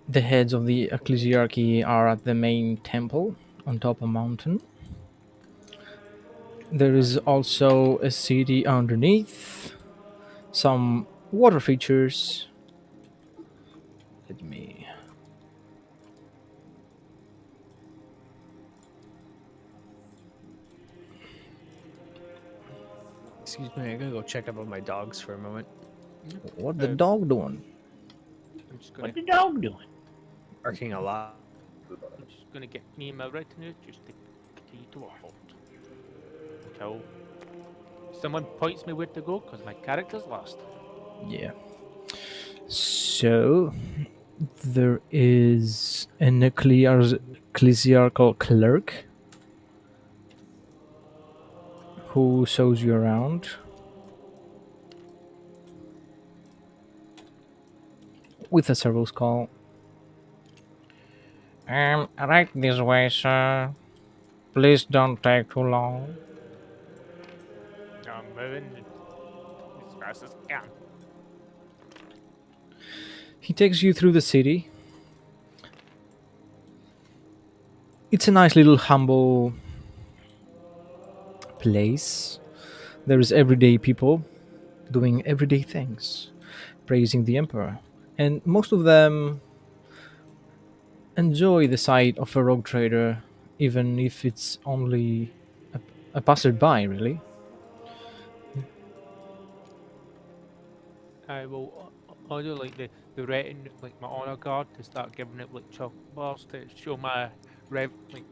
The heads of the ecclesiarchy are at the main temple on top of a mountain. There is also a city underneath, some water features. Let me. Excuse me, I gotta go check up on my dogs for a moment. What the dog doing? I'm just gonna, What the dog doing? Barking a lot. I'm just gonna get me and my retinue just to continue to a halt until someone points me where to go because my character's lost. Yeah. So there is an ecclesiarchal clerk who shows you around. With a servos call. Right this way, sir. Please don't take too long. I'm moving as fast as I can. He takes you through the city. It's a nice little humble place. There's everyday people doing everyday things, praising the emperor. And most of them enjoy the sight of a rogue trader, even if it's only a passerby, really. I will order like the retin like my honor guard to start giving it like chocolate bars to show my like like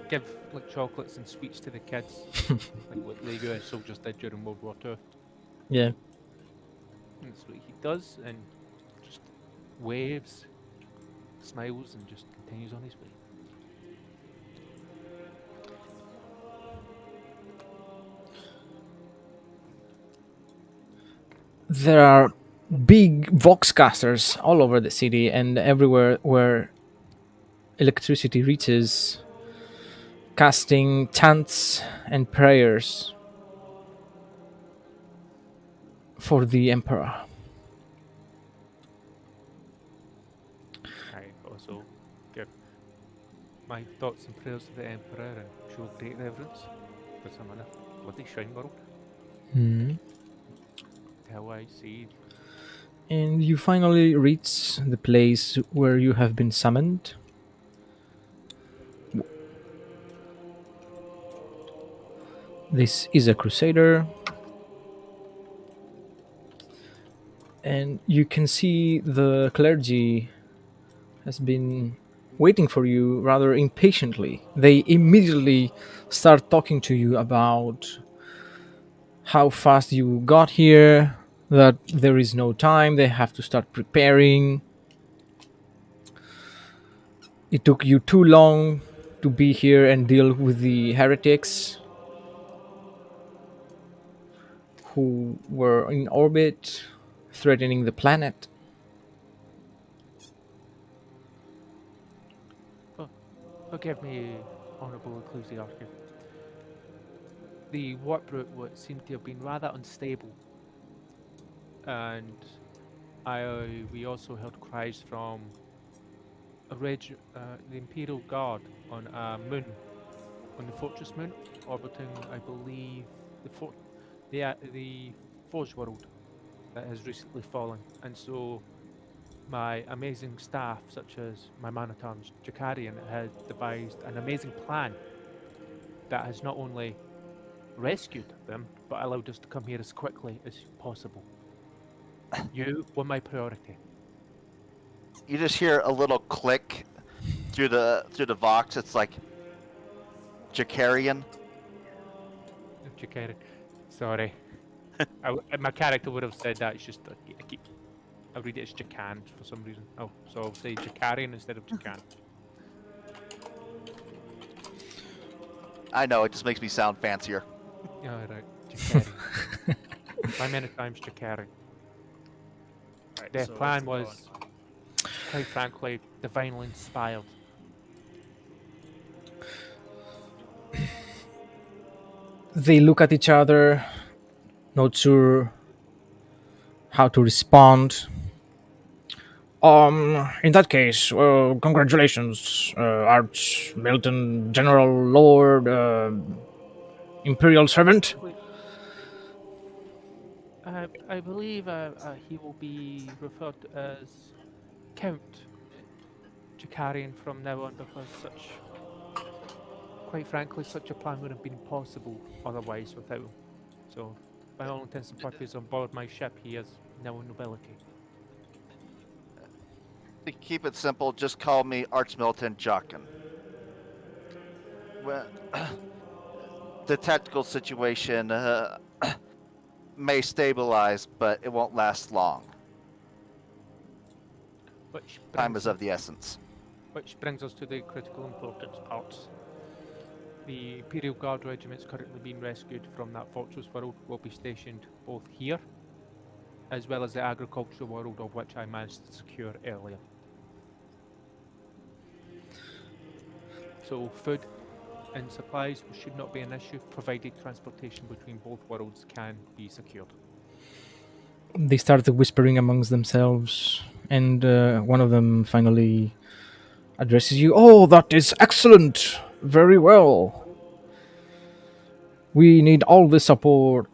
give like chocolates and sweets to the kids like what the US soldiers did during World War Two. Yeah. And that's what he does and just waves, smiles, and just continues on his way. There are big voxcasters all over the city and everywhere where electricity reaches, casting chants and prayers for the emperor. I also give my thoughts and prayers to the Emperor and show great reverence because I'm in a bloody shrine world. Hmm. How I see And you finally reach the place where you have been summoned. This is a crusader, and you can see the clergy has been waiting for you rather impatiently. They immediately start talking to you about how fast you got here, that there is no time, they have to start preparing. It took you too long to be here and deal with the heretics who were in orbit, threatening the planet. For, forgive me, Honourable Ecclesiarch. The warp route would seem to have been rather unstable, and we also heard cries from the Imperial Guard on a moon, on the Fortress Moon, orbiting, I believe, the Forge World that has recently fallen, and so my amazing staff, such as my man at arms Jakarian, has devised an amazing plan that has not only rescued them, but allowed us to come here as quickly as possible. You were my priority. You just hear a little click through the Vox. It's like Jakarian. Jakarian. Sorry. My character would have said that. It's just I read it as Jakan for some reason. Oh, so I'll say Jakarian instead of Jakan. I know, it just makes me sound fancier. Yeah, right. Jakarian. My many times Jakarian. Right, Their so plan what's was, quite frankly, divinely inspired. They look at each other, not sure how to respond. In that case, congratulations, Arch Milton, General Lord, Imperial Servant. Wait, I believe he will be referred to as Count Jakarian from now on because quite frankly, such a plan would have been impossible otherwise without him. So, by all intents and purposes, on board my ship, he is now a nobility. To keep it simple, just call me Archmilton Jockin. Well, the tactical situation may stabilize, but it won't last long. Which Time brings is me, of the essence. which brings us to the critical importance parts. The Imperial Guard regiments currently being rescued from that fortress world will be stationed both here, as well as the agricultural world of which I managed to secure earlier. So food and supplies should not be an issue, provided transportation between both worlds can be secured. They started whispering amongst themselves, and one of them finally addresses you. Oh, that is excellent! Very well. We need all the support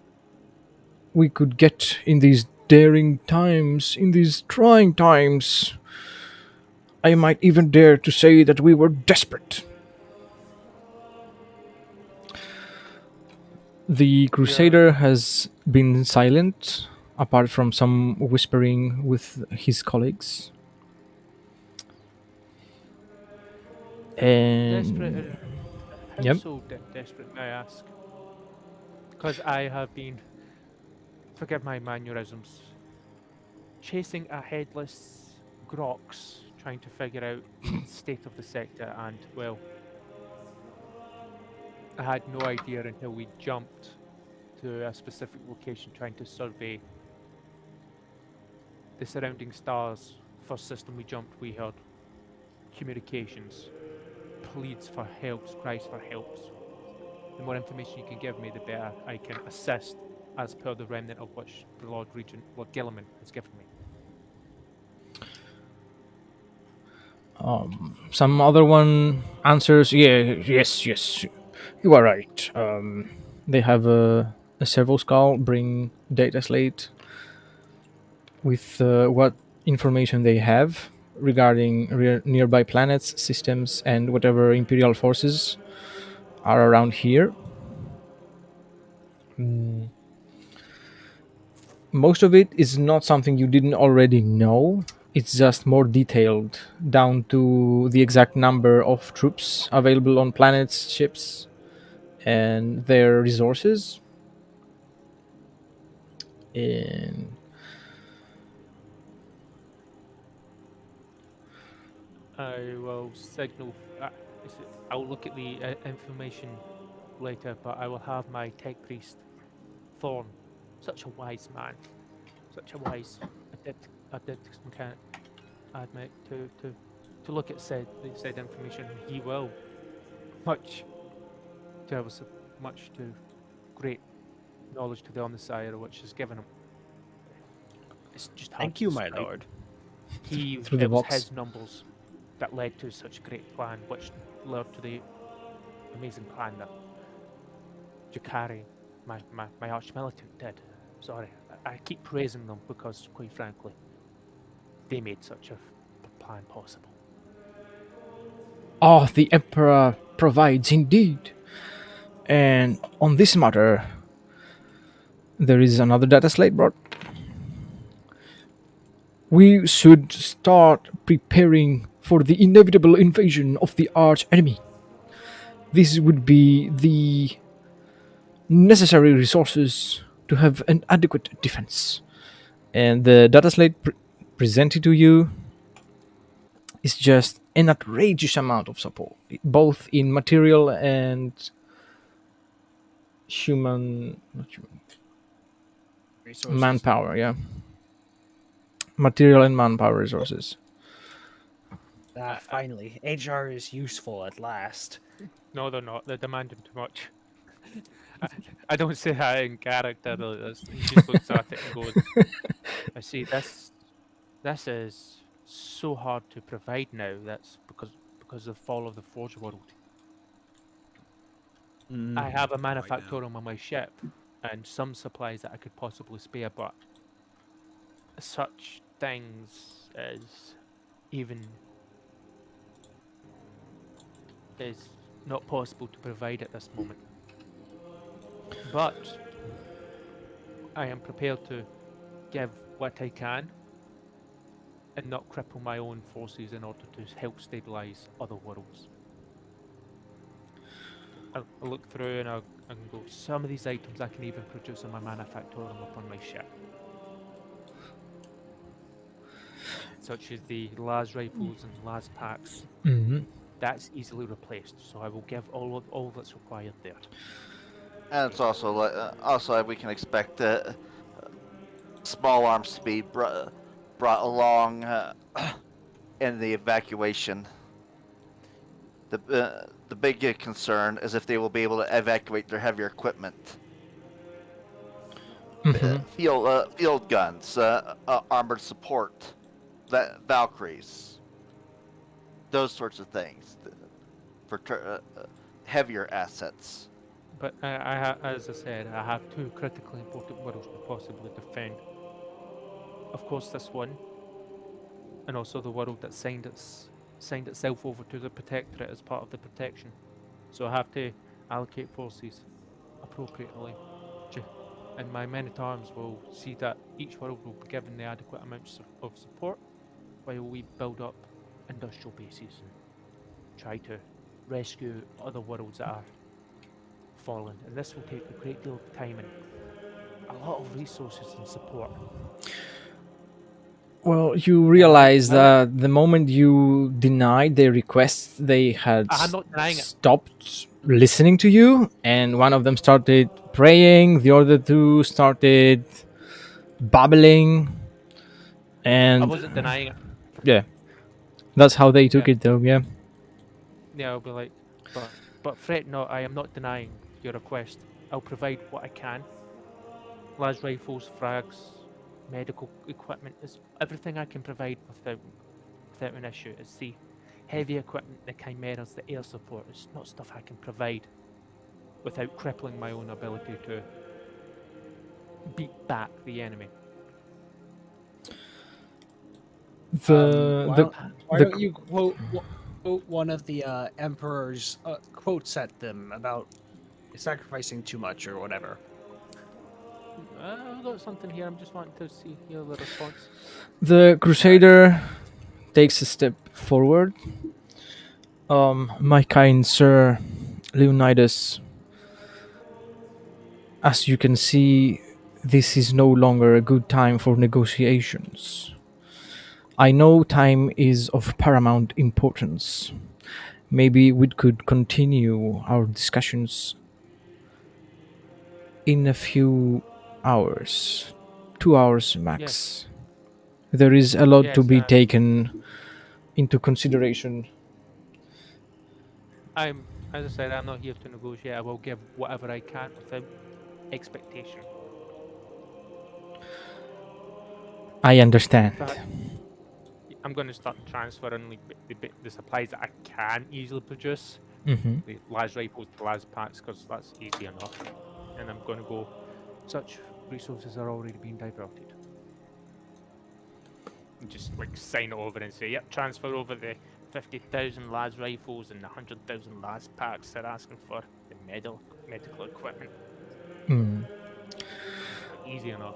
we could get in these daring times, in these trying times. I might even dare to say that we were desperate. The Your Crusader has been silent, apart from some whispering with his colleagues. desperate, And how yep, so desperate, may I ask? Because I have been, forgive my mannerisms, chasing a headless Grox, trying to figure out the state of the sector, and well, I had no idea until we jumped to a specific location trying to survey the surrounding stars. First system we jumped, we heard communications, pleads for helps, cries for helps. The more information you can give me, the better I can assist as per the remnant of which the Lord Regent, Lord Gilliman, has given me. some other one answers, yeah, yes, you are right. They have a servo skull, bring data slate with what information they have regarding nearby planets, systems, and whatever Imperial forces are around here. Mm, most of it is not something you didn't already know. It's just more detailed, down to the exact number of troops available on planets, ships, and their resources. And I will signal. I'll look at the information later, but I will have my tech priest Thorn, such a wise man, such a wise adept mechanic, admit to look at said information. He will much to have much to great knowledge to the Omnissiah which is given him. It's just hard Thank to you, my describe. lord. through the It was box. his numbers that led to such a great plan, which led to the amazing plan that Jakari, my archmilitant, did. Sorry, I keep praising them because, quite frankly, they made such a plan possible. Ah, the Emperor provides indeed. And on this matter, there is another data slate brought. We should start preparing for the inevitable invasion of the arch enemy. This would be the necessary resources to have an adequate defense. And the data slate presented to you is just an outrageous amount of support, both in material and not human, Resources. manpower. Yeah, material and manpower resources. I, I, Finally, HR is useful at last. no, they're not. They're demanding too much. I, I don't say that in character. He just looks at it and goes, "I see this. This is so hard to provide now. That's because of the fall of the Forge World. I have a Right now. manufactorum on my ship and some supplies that I could possibly spare, but such things as even is not possible to provide at this moment. But I am prepared to give what I can and not cripple my own forces in order to help stabilize other worlds. I look through and I can go, some of these items I can even produce in my manufactorum upon my ship, such as the las rifles and las packs. Hmm. That's easily replaced, so I will give all that's required there. And it's also also we can expect small arms to be brought along in the evacuation. The big concern is if they will be able to evacuate their heavier equipment. Hmm. Field guns, armored support, Valkyries, those sorts of things for heavier assets. But as I said, I have two critically important worlds to possibly defend. Of course, this one, and also the world that signed itself over to the Protectorate as part of the protection. So I have to allocate forces appropriately, and my men at arms will see that each world will be given the adequate amounts of support, while we build up industrial bases and try to rescue other worlds that are fallen. And this will take a great deal of time and a lot of resources and support. Well, you And realize that the moment you denied their request, they had I'm not denying it. stopped listening to you, and one of them started praying, the other two started babbling, I and wasn't denying it. yeah, that's how they took Yeah, it, though. Yeah. yeah. I'll be like, but fret not. I am not denying your request. I'll provide what I can. Las rifles, frags, medical equipment is everything I can provide without an issue. It's the heavy equipment, the chimeras, the air support. It's not stuff I can provide without crippling my own ability to beat back the enemy. The Why the don't why the don't you quote one of the emperor's quotes at them about sacrificing too much or whatever? I've got something here. I'm just wanting to hear the response. the All right. crusader takes a step forward. My kind sir, Leonidas, as you can see, this is no longer a good time for negotiations. I know time is of paramount importance. Maybe we could continue our discussions in a few hours, 2 hours Yes, max. There is a lot to yes. be taken into consideration. As I said, I'm not here to negotiate. I will give whatever I can without expectation. I In understand. fact, I'm going to start transferring like, the supplies that I can easily produce, Hmm. the las rifles to las packs, because that's easy enough. And I'm going to go, such resources are already being diverted. And just like sign it over and say, yep, transfer over the 50,000 las rifles and the 100,000 las packs they're asking for, the medical equipment. Mm. Easy enough.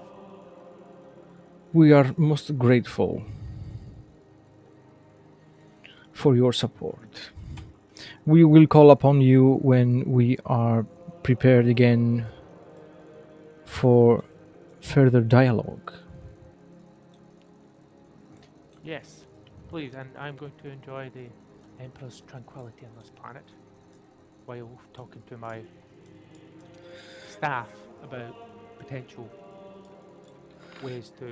We are most grateful for your support. We will call upon you when we are prepared again for further dialogue. Yes, please, and I'm going to enjoy the Emperor's tranquility on this planet while talking to my staff about potential ways to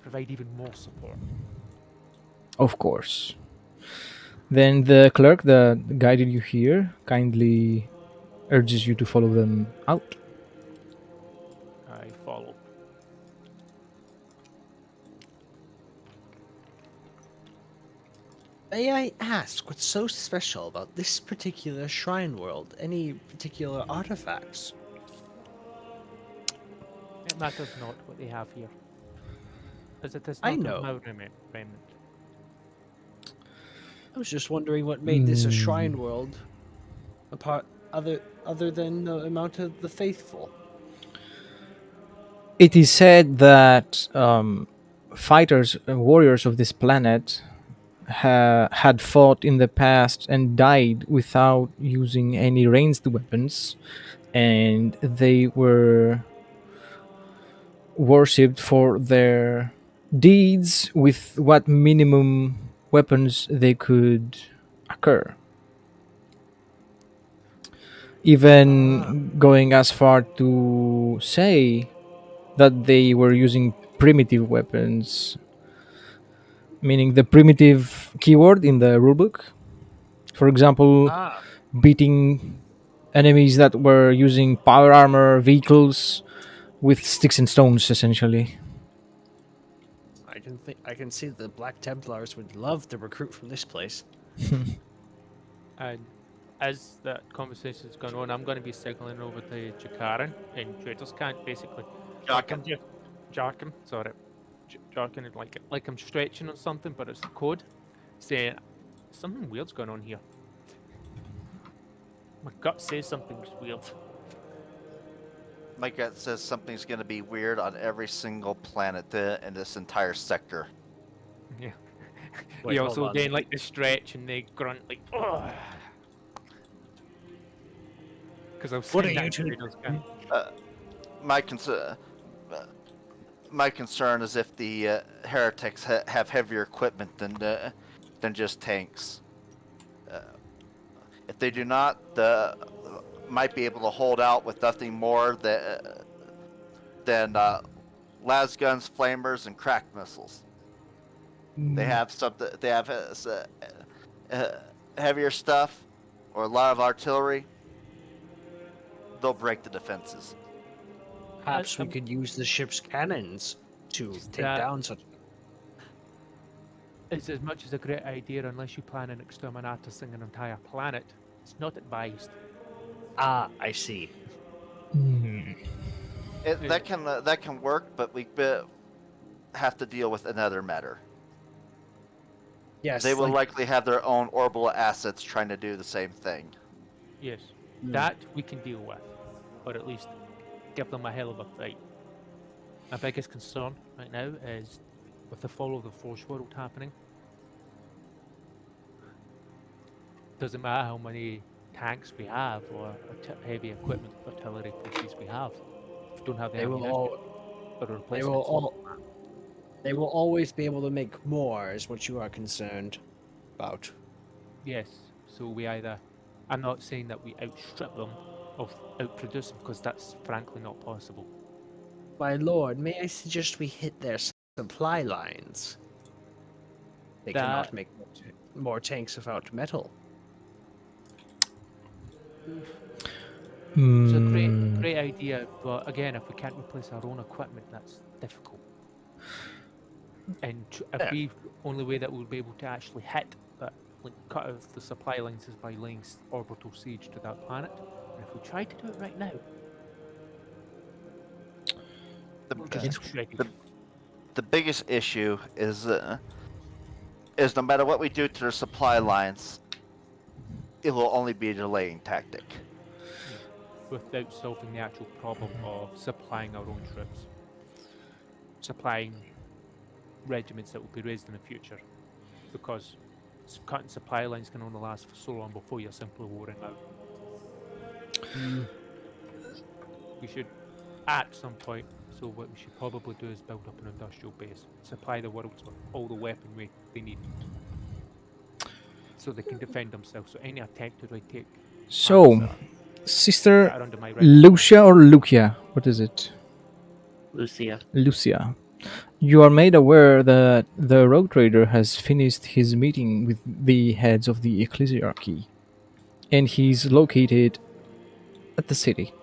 provide even more support. Of course. Then the clerk that guided you here kindly urges you to follow them out. I follow. May I ask what's so special about this particular shrine world? Any particular artifacts? It matters not what they have here, as it is I not of know. my remnant. I was just wondering what made this a Hmm. shrine world, apart other than the amount of the faithful. It is said that fighters and warriors of this planet had fought in the past and died without using any ranged weapons, and they were worshipped for their deeds with what minimum weapons they could occur. Ah, Even going as far to say that they were using primitive weapons, meaning the primitive keyword in the rulebook. For example, ah, beating enemies that were using power armor vehicles with sticks and stones, essentially. I can see the Black Templars would love to recruit from this place. And as that conversation's going on, I'm going to be signaling over to Jakaran and Traders can't basically, like Jockin, I'm just jarking, sorry, jarking it like I'm stretching on something, but it's the code saying something weird's going on here. My gut says something's weird. my gut says something's going to be weird on every single planet in this entire sector. Yeah. Wait, He hold also on. then like the stretch and they grunt like, oh, because I've What are seen that you in two Traders doing? can. My concern, my concern is if the heretics have heavier equipment than just tanks. Uh, if they do not, the might be able to hold out with nothing more than las guns, flamers, and crack missiles. They have something. They have uh, heavier stuff or a lot of artillery. They'll break the defenses. Perhaps we I'm could use the ship's cannons to take that down such. is as much as a great idea unless you plan on exterminating an entire planet. It's not advised. Ah, I see. Hmm. Uh, That can work, but we have to deal with another matter. They Yes, will like likely have their own orbital assets trying to do the same thing. yes, hmm, that we can deal with, or at least give them a hell of a fight. My biggest concern right now is with the fall of the Force world happening. Doesn't matter how many tanks we have or heavy equipment, artillery pieces we have. If we don't have the they will ammunition all or a they will replacement, it's not. all they will always be able to make more, is what you are concerned about. Yes, so we either. I'm not saying that we outstrip them or outproduce them because that's frankly not possible. My lord, may I suggest we hit their supply lines? They That cannot make more tanks without metal. it's a Hmm. great idea, but again, if we can't replace our own equipment, that's difficult. And if There. we only way that we'll be able to actually hit that, like cut off the supply lines, is by laying orbital siege to that planet. And if we try to do it right now, The we'll just It, get shredded. the, the biggest issue is no matter what we do to their supply lines, it will only be a delaying tactic. Yeah, without solving the actual problem of supplying our own troops, supplying regiments that will be raised in the future, because cutting supply lines can only last for so long before you're simply wearing out. mm, We should, at some point, so what we should probably do is build up an industrial base, supply the world with all the weaponry they need, so they can defend themselves. So any attempt to retake planets So, that Sister are under my regiment, Lucia or Lucia, what is it? Lucia. Lucia. You are made aware that the rogue trader has finished his meeting with the heads of the ecclesiarchy, and he's located at the city,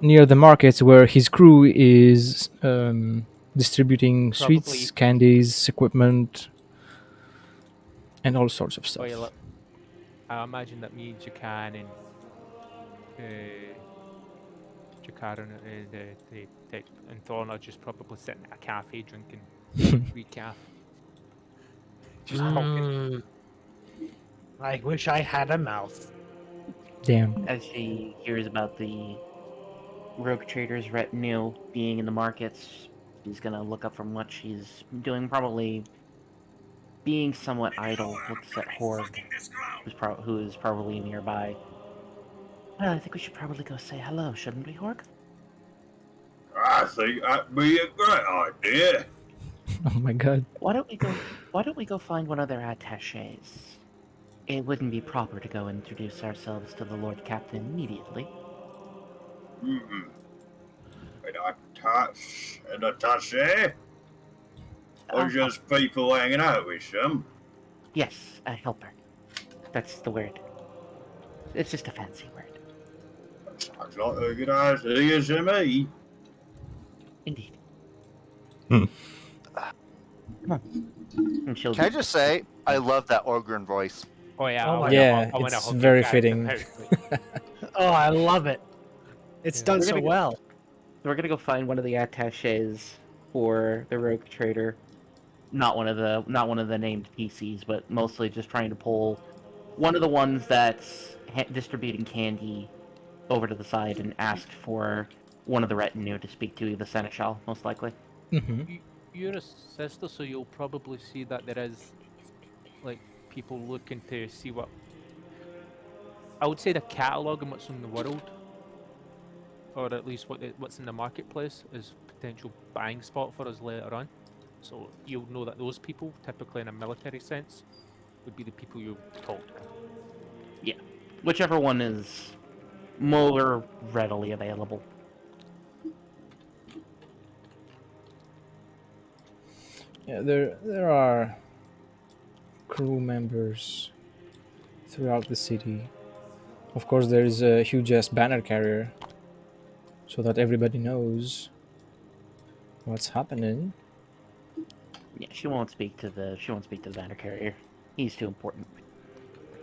near the markets where his crew is distributing sweets, probably candies, equipment. and all sorts of stuff. Well, I imagine that me, Jacan, and uh, Jakaran, the tech, and Thorn are just probably sitting at a cafe drinking recaf, just talking. Mm, I wish I had a mouth. Damn. As she hears about the rogue trader's retinue being in the markets, she's gonna look up from what she's doing, probably being somewhat idle, looks at Horg, who is probably nearby. Well, I think we should probably go say hello, shouldn't we, Horg? I think that'd be a great idea. Oh my god. Why don't we go find one of their attachés? It wouldn't be proper to go introduce ourselves to the Lord Captain immediately. Hmm. An attaché? Or just people hanging out with some? Yes, a helper. That's the word. It's just a fancy word. Sounds like a good idea to me. Indeed. Hmm. Come on. And she'll Can I just say, I love that Orgrin voice. Oh yeah, Oh I my wanna Yeah, hug, I wanna it's hug very your guys fitting. out, like, Oh, I love it. It's Yeah. done We're so gonna go- well. we're gonna go find one of the attachés for the rogue trader. Not one of the named PCs, but mostly just trying to pull one of the ones that's distributing candy over to the side and ask for one of the retinue to speak to the seneschal, most likely. Hmm. You're a sister, so you'll probably see that there is like people looking to see what I would say the catalog and what's in the world, or at least what's in the marketplace is potential buying spot for us later on. So you'll know that those people, typically in a military sense, would be the people you talk to. Yeah, whichever one is more readily available. Yeah, there are crew members throughout the city. Of course, there is a huge ass banner carrier, so that everybody knows what's happening. Yeah, she won't speak to the banner carrier. He's too important.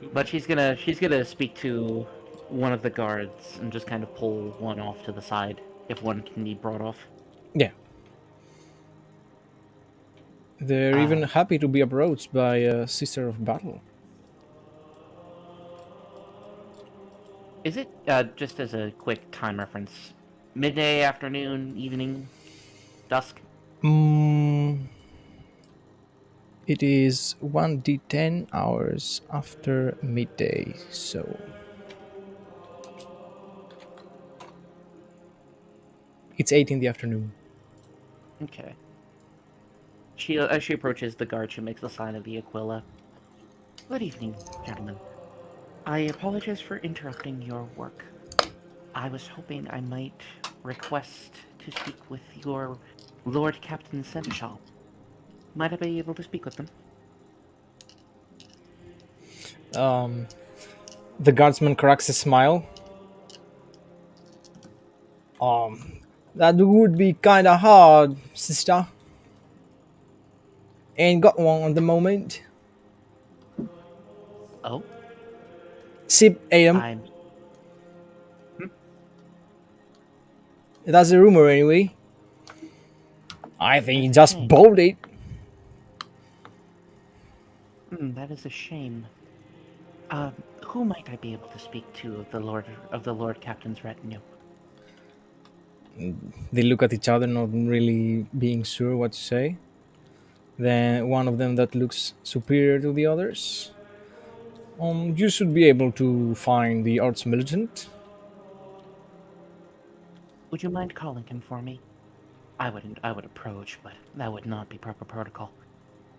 Who- But she's gonna speak to one of the guards and just kind of pull one off to the side if one can be brought off. Yeah, they're even happy to be approached by a sister of battle. Is it just as a quick time reference? Midday, afternoon, evening, dusk? Mm, it is 1d10 hours after midday, so it's 8 in the afternoon. Okay. As she approaches the guard, she makes the sign of the Aquila. Good evening, gentlemen. I apologize for interrupting your work. I was hoping I might request to speak with your Lord Captain Seneschal. Might I be able to speak with them? Um, the guardsman cracks a smile. That would be kinda hard, sister. Ain't got one at the moment. Oh, Sip Adam. I'm. That's a rumor anyway. I think he That's a just shame. bowled it. That is a shame. Who might I be able to speak to of the Lord Captain's retinue? They look at each other, not really being sure what to say. Then one of them that looks superior to the others. You should be able to find the arch militant. Would you mind calling him for me? I would approach, but that would not be proper protocol.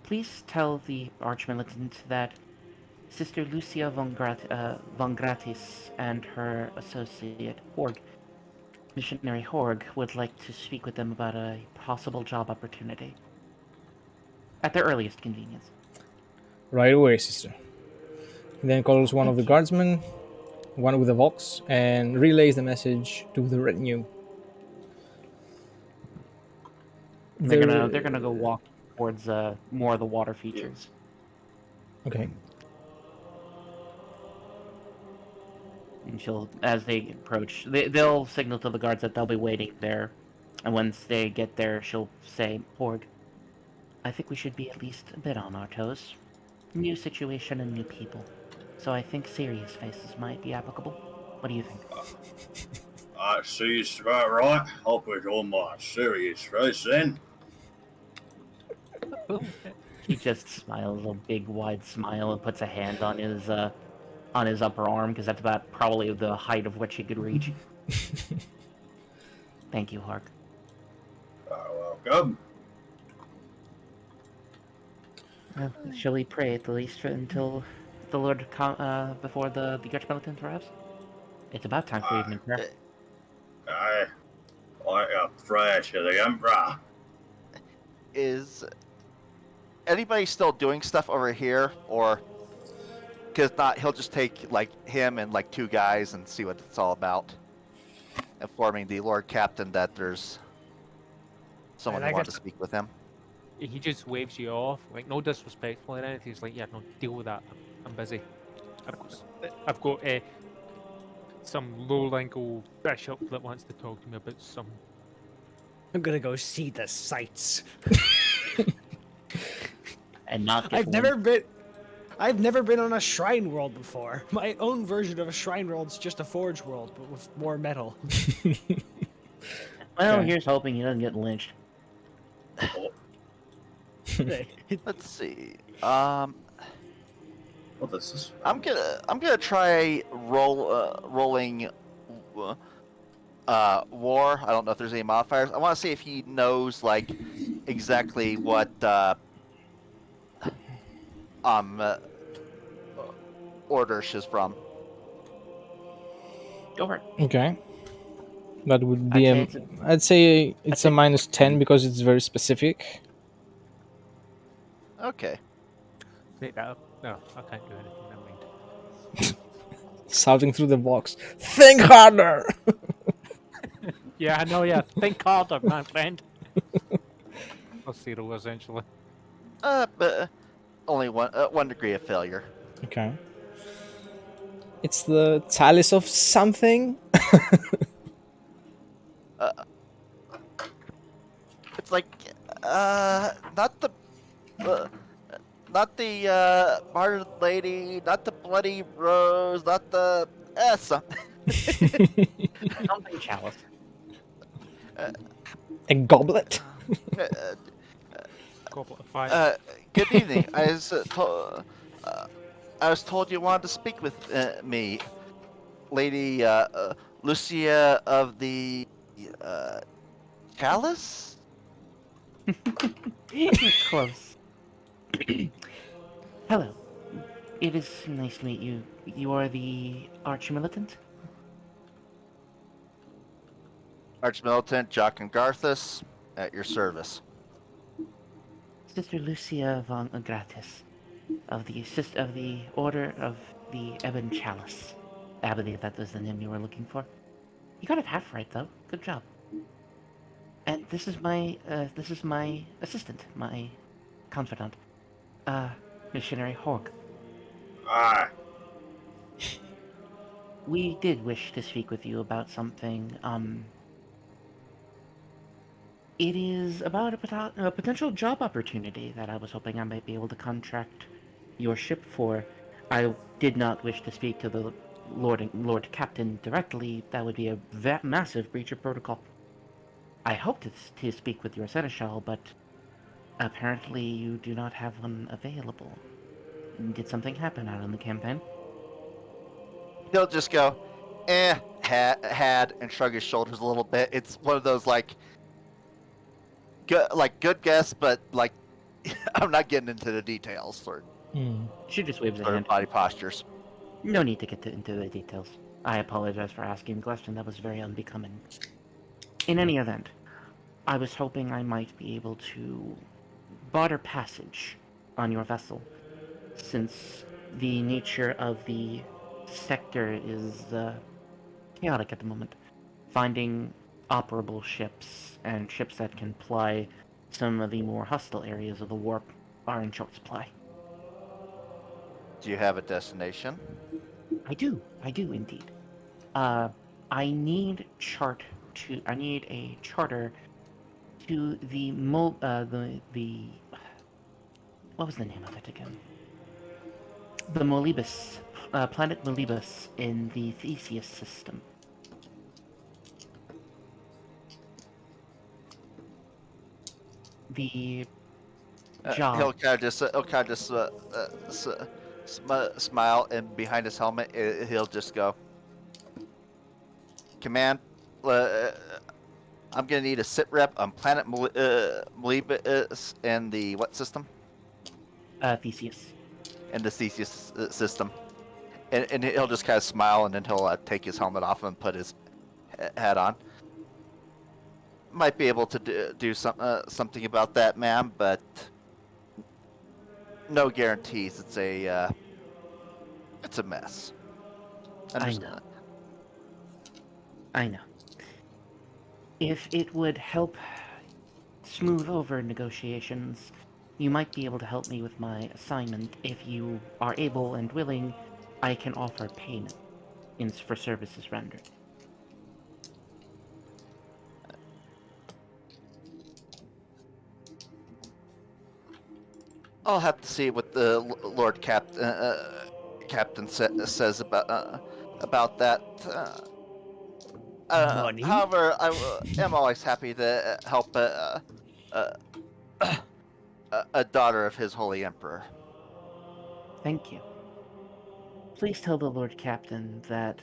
Please tell the Archmilitant that Sister Lucia von Gratis and her associate Horg, Missionary Horg, would like to speak with them about a possible job opportunity. At their earliest convenience. Right away, sister. He then calls one of the Thank you. guardsmen, one with a vox, and relays the message to the retinue. And they're There, gonna go walk towards more of the water features. Okay. And she'll, as they approach, they'll signal to the guards that they'll be waiting there. And once they get there, she'll say, Porg, I think we should be at least a bit on our toes. New situation and new people. So I think serious faces might be applicable. What do you think? I see it's about right. I'll put on my serious face then. He just smiles a big, wide smile and puts a hand on his upper arm, because that's about probably the height of which he could reach. Thank you, Hark. Welcome. Shall we pray at the least until the Lord before the Archmilitant arrives? It's about time for evening prayer. I like a prayer to the Emperor. Is anybody still doing stuff over here, or because not, he'll just take like him and like 2 guys and see what it's all about, informing the Lord Captain that there's someone And who I wanted guess to speak with him. He just waves you off, like no disrespectful or anything. He's like, yeah, no, deal with that. I'm busy. I've got some low-level bishop that wants to talk to me about some. I'm gonna go see the sights. And not get I've one. never been on a shrine world before. My own version of a shrine world's just a forge world, but with more metal. Well, Okay. here's hoping he doesn't get lynched. Let's see. Well, this is. I'm gonna try rolling war. I don't know if there's any modifiers. I want to see if he knows like exactly what uh, order she's from. Go for it. Okay. That would I'd be say a. I'd say it's a say- minus 10 because it's very specific. Okay. Make that up. No, I can't do anything. Never mind. Shouting through the box. Think harder. Yeah, I know. Yeah, think harder, my friend. Or 0 essentially. But only one degree of failure. Okay. It's the chalice of something. Uh, it's like not the. Not the martyred lady, not the bloody rose, not the something. something chalice. A goblet. Uh, Goblet of fire. Good evening. I was told you wanted to speak with me, Lady Lucia of the Chalice. Close. Hello. It is nice to meet you. You are the Archmilitant? Archmilitant Jock and Garthus, at your service. Sister Lucia von Gratis, of the Order of the Ebon Chalice. I believe that was the name you were looking for. You got it half right, though. Good job. And this is my assistant, my confidant, Missionary Horg. Aye. We did wish to speak with you about something. It is about a potential job opportunity that I was hoping I might be able to contract your ship for. I did not wish to speak to the Lord Captain directly. That would be a massive breach of protocol. I hoped to speak with your seneschal, but apparently you do not have one available. Did something happen out in the campaign? He'll just go, had, and shrug his shoulders a little bit. It's one of those like good guess, but like I'm not getting into the details or She just waves a sort hand. of body postures. No need to get into the details. I apologize for asking the question. That was very unbecoming. In any event, I was hoping I might be able to barter passage on your vessel, since the nature of the sector is chaotic at the moment. Finding operable ships and ships that can ply some of the more hostile areas of the warp are in short supply. Do you have a destination? I do indeed. I need I need a charter to the what was the name of it again? The Molibus, planet Molibus in the Theseus system. The job. He'll kind of just smile, and behind his helmet, he'll just go, "Command, I'm gonna need a sit rep on planet Malibus in the what system? Theseus. In the Theseus system." And he'll just kind of smile, and then he'll take his helmet off and put his hat on. Might be able to do something about that, ma'am, but no guarantees. It's a mess. I know. I know. If it would help smooth over negotiations, you might be able to help me with my assignment. If you are able and willing, I can offer payment for services rendered. I'll have to see what the Lord Captain says about that. Money? However, I am always happy to help uh, a daughter of His Holy Emperor. Thank you. Please tell the Lord Captain that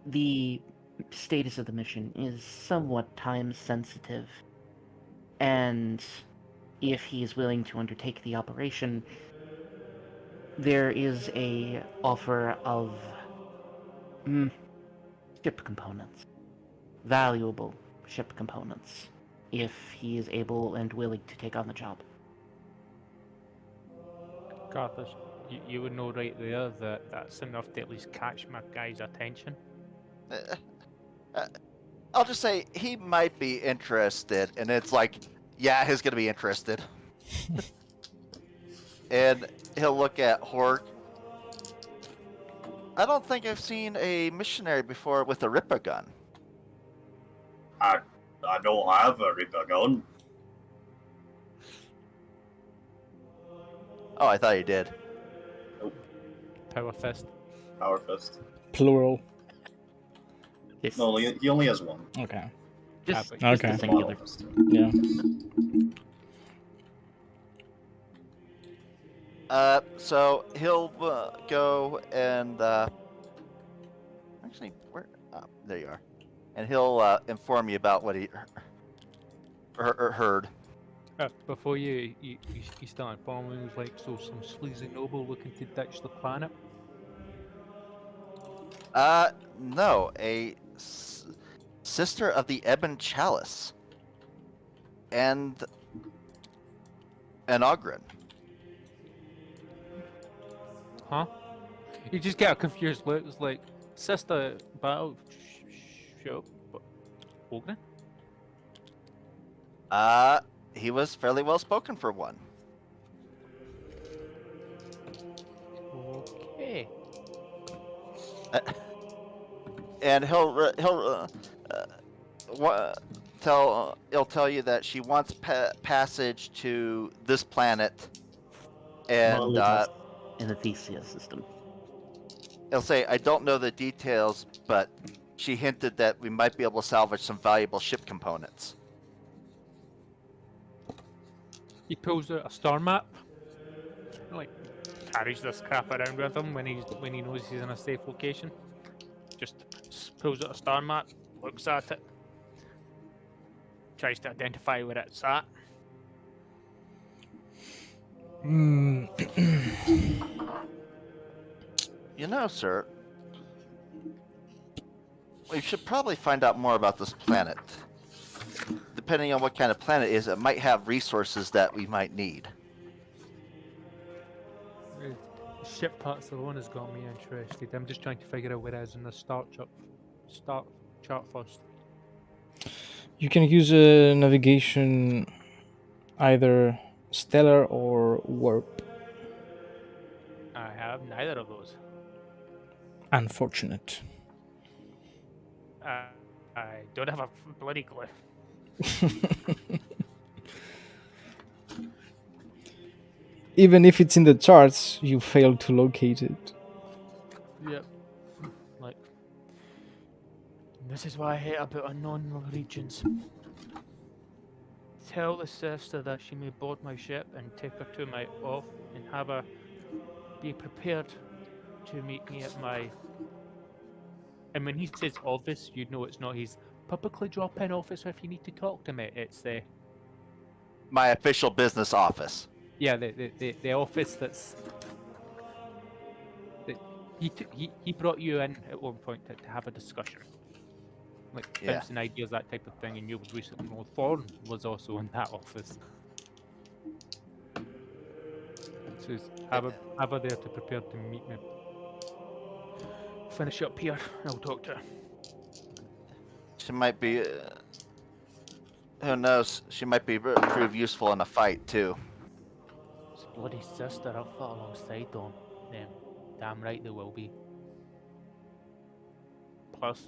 the status of the mission is somewhat time sensitive, and if he is willing to undertake the operation, there is a offer of ship components, valuable ship components, if he is able and willing to take on the job. Carthus, you would know right there that that's enough to at least catch my guy's attention. I'll just say he might be interested, and it's like, yeah, he's gonna be interested. And he'll look at Horg. I don't think I've seen a missionary before with a Ripper gun. I don't have a Ripper gun. Oh, I thought you did. Power fist. Power fist. Plural. This No, he only has one. Okay. just, but- just Okay. the singular. Fist. Yeah. So he'll go and actually, where? There you are. And he'll inform you about what he heard. Before you start informing, he was like, so some sleazy noble looking to ditch the planet. No, a sister of the Ebon Chalice, and an Ogren. Huh? You just get a confused look. It's like, sister, battle, sure, but Ogren? He was fairly well spoken for one. Okay. And he'll tell you that she wants passage to this planet, and Molybus in the Theseus system. he'll say, I don't know the details, but she hinted that we might be able to salvage some valuable ship components. He pulls out a star map. Like, carries this crap around with him when he knows he's in a safe location. Just pulls out a star map, looks at it, tries to identify where it's at. You know, sir, we should probably find out more about this planet. Depending on what kind of planet it is, it might have resources that we might need. The ship parts alone has got me interested. I'm just trying to figure out where it is in the start chart first. You can use a navigation, either stellar or warp. Aye. have neither of those. Unfortunate. I don't have a bloody clue. Even if it's in the charts, you fail to locate it. Yep. Like, this is why I hate about unknown regions. Tell the sister that she may board my ship and take her to my off and have her be prepared to meet me at my. And when he says office, you know it's not his publicly drop-in office if you need to talk to me. It's the My official business office. yeah the office that's that he brought you in at one point to have a discussion, like Yeah. bouncing ideas, that type of thing, and you would recently know Thorn was also in that office. So have her there to prepare to meet me. Finish up here, and I'll talk to her. She might be. Who knows? She might prove useful in a fight too. It's bloody sister I've fought alongside on. Damn right they will be. Plus,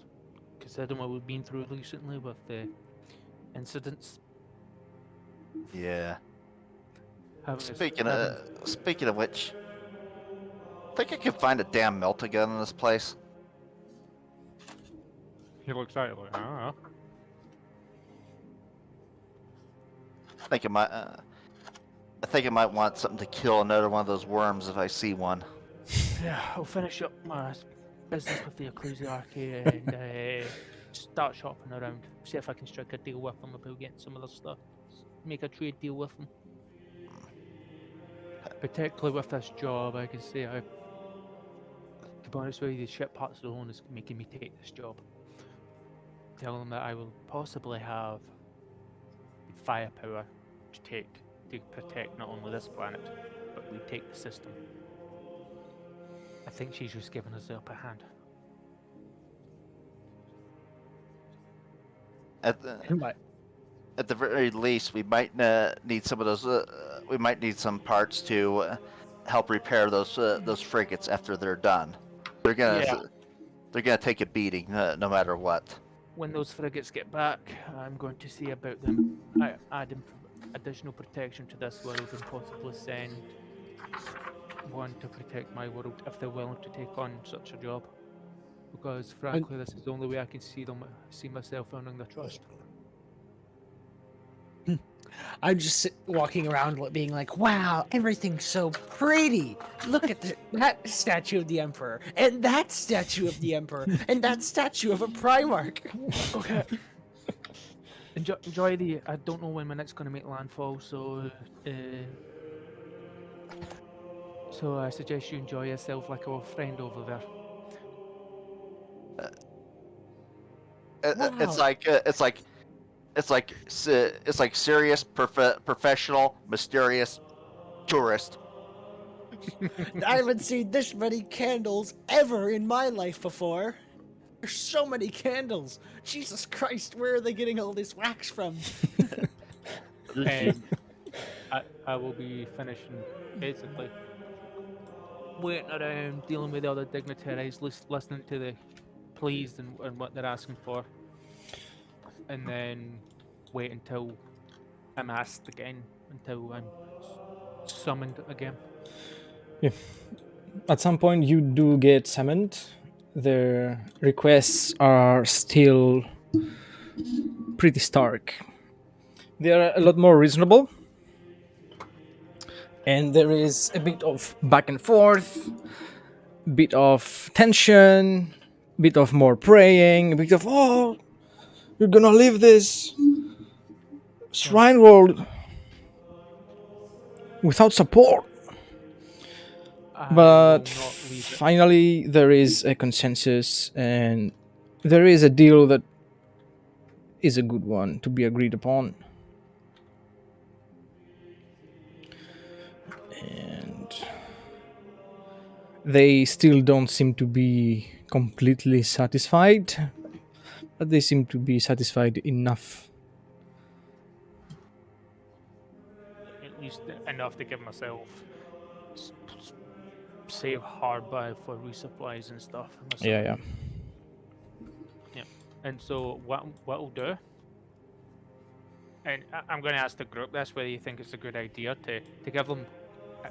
considering what we've been through recently with the incidents, Yeah. having us- Speaking of which, think I could find a damn melt-a-gun in this place. he looks at it like, ah. I think I might want something to kill another one of those worms if I see one. Yeah, I'll finish up my business with the Ecclesiarchy and start shopping around. See if I can strike a deal with them about getting some of their stuff. Make a trade deal with them. Particularly with this job, I can say to be honest with you, the ship parts alone is making me take this job. Tell them that I will possibly have the firepower to protect not only this planet, but we take the system. I think she's just giving us the upper hand. At the, But at the very least, we might need some of those. We might need some parts to help repair those frigates after they're done. They're gonna Yeah. they're gonna take a beating no matter what. When those frigates get back, I'm going to see about them adding additional protection to this world and possibly send one to protect my world if they're willing to take on such a job. Because frankly, this is the only way I can see myself earning their trust. I'm just walking around being like, wow, everything's so pretty. Look at that statue of the Emperor, and that statue of the Emperor, and that statue of a Primarch. Okay. Enjoy the. I don't know when my next going to make landfall, so I suggest you enjoy yourself like our friend over there. It's Wow. like serious, professional, mysterious tourist. I haven't seen this many candles ever in my life before. There's so many candles. Jesus Christ, where are they getting all this wax from? And I will be finishing basically waiting around, dealing with the other dignitaries, listening to the pleas and what they're asking for, and then wait until I'm asked again, until I'm summoned again. At some point, you do get summoned. Their requests are still pretty stark. They are a lot more reasonable, and there is a bit of back and forth, bit of tension, bit of more praying, a bit of you're gonna leave this shrine world without support. I But will not leave it. finally, there is a consensus, and there is a deal that is a good one to be agreed upon. And they still don't seem to be completely satisfied, but they seem to be satisfied enough. At least enough to give myself save hardby for resupplies and stuff. I'm Yeah, assuming. yeah. And so what we'll do, and I'm going to ask the group this, whether you think it's a good idea to give them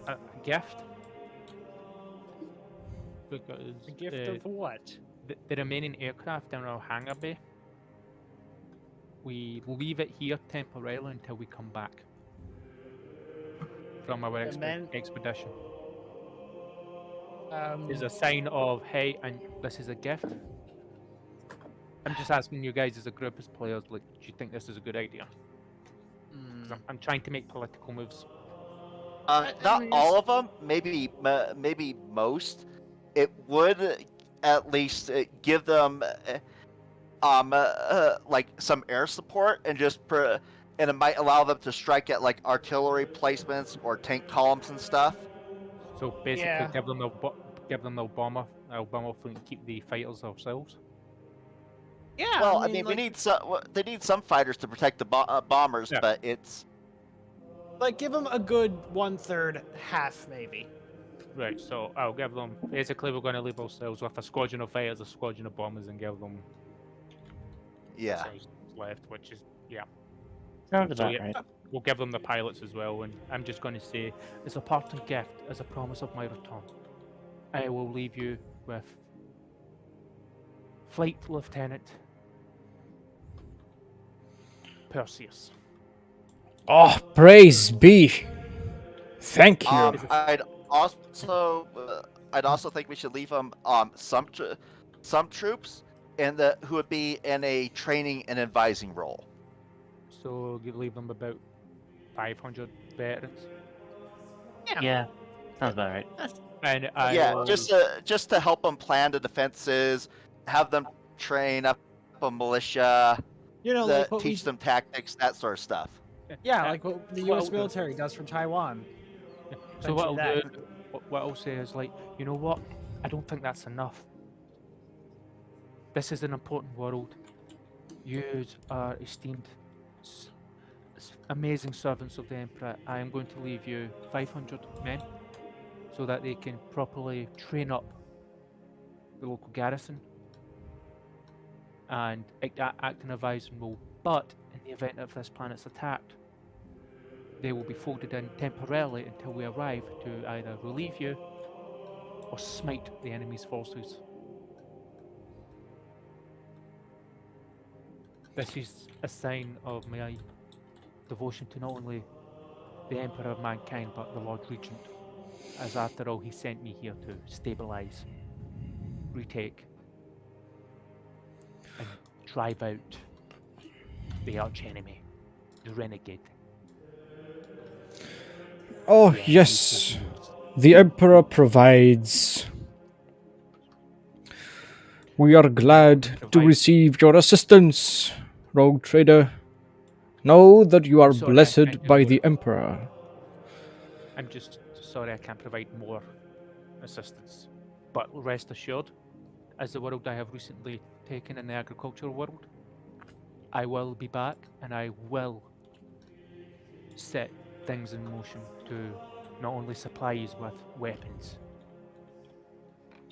a gift, because A gift of what? the remaining aircraft in our hangar bay, we leave it here temporarily until we come back from our And then, expedition. Is a sign of, hey, and this is a gift. I'm just asking you guys as a group, as players, like, do you think this is a good idea? Because I'm trying to make political moves. Not mean, all of them, maybe most. It would at least give them like some air support and and it might allow them to strike at like artillery placements or tank columns and stuff. So basically, Yeah. give them the bomber fleet and keep the fighters ourselves. Yeah, Well, I mean, we like, need they need some fighters to protect the bombers, Yeah. but it's give them a good 1/3, half maybe. Right. So I'll give them. Basically, we're going to leave ourselves with a squadron of fighters, a squadron of bombers, and give them yeah. ourselves left, which is Sounds So, about yeah. right. We'll give them the pilots as well, and I'm just going to say, as a parting gift, as a promise of my return, I will leave you with Flight Lieutenant Perseus. Oh, praise be. Thank you. Also I'd also think we should leave them some troops who would be in a training and advising role. So you leave them about 500 veterans, Yeah, sounds about right. and Yeah, I'll just to help them plan the defenses, have them train up a militia, You know, like what teach them tactics, that sort of stuff. Yeah, like what the what U.S. I'll do- military does for Taiwan. So what I'll Essentially do, what I'll say is like, you know what? I don't think that's enough. This is an important world. You are esteemed, amazing servants of the Emperor. I am going to leave you 500 men so that they can properly train up the local garrison and act in a advising role. But in the event of this planet's attacked, they will be folded in temporarily until we arrive to either relieve you or smite the enemy's forces. This is a sign of my devotion to not only the Emperor of mankind but the Lord Regent, as after all he sent me here to stabilize, retake, and drive out the archenemy, the renegade. Oh, Yeah, yes. The Emperor provides. We are glad to Provide- receive your assistance, rogue trader. Know that you are Sorry, I blessed can't do by more. the Emperor. I'm just sorry I can't provide more assistance. But rest assured, as the world I have recently taken in the agricultural world, I will be back and I will set things in motion to not only supply you with weapons,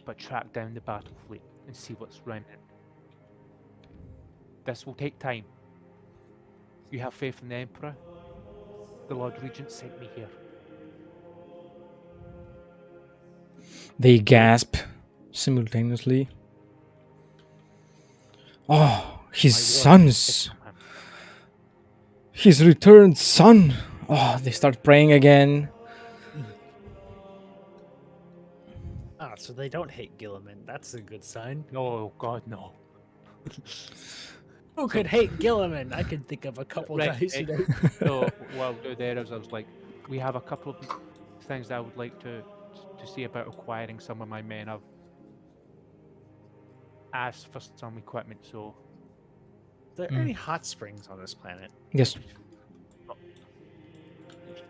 but track down the battle fleet and see what's remnant. This will take time. You have faith in the Emperor? The Lord Regent sent me here. They gasp simultaneously. Oh, his My word is sons. from him. His returned son. Oh, they start praying again. so they don't hate Gilliman. That's a good sign. No, God, no. Who could hate Gilliman? I could think of a couple Right, guys who don't. So what I'll do there is I was like, we have a couple of things I would like to see about acquiring some of my men. I've asked for some equipment, so Are there any hot springs on this planet? Yes.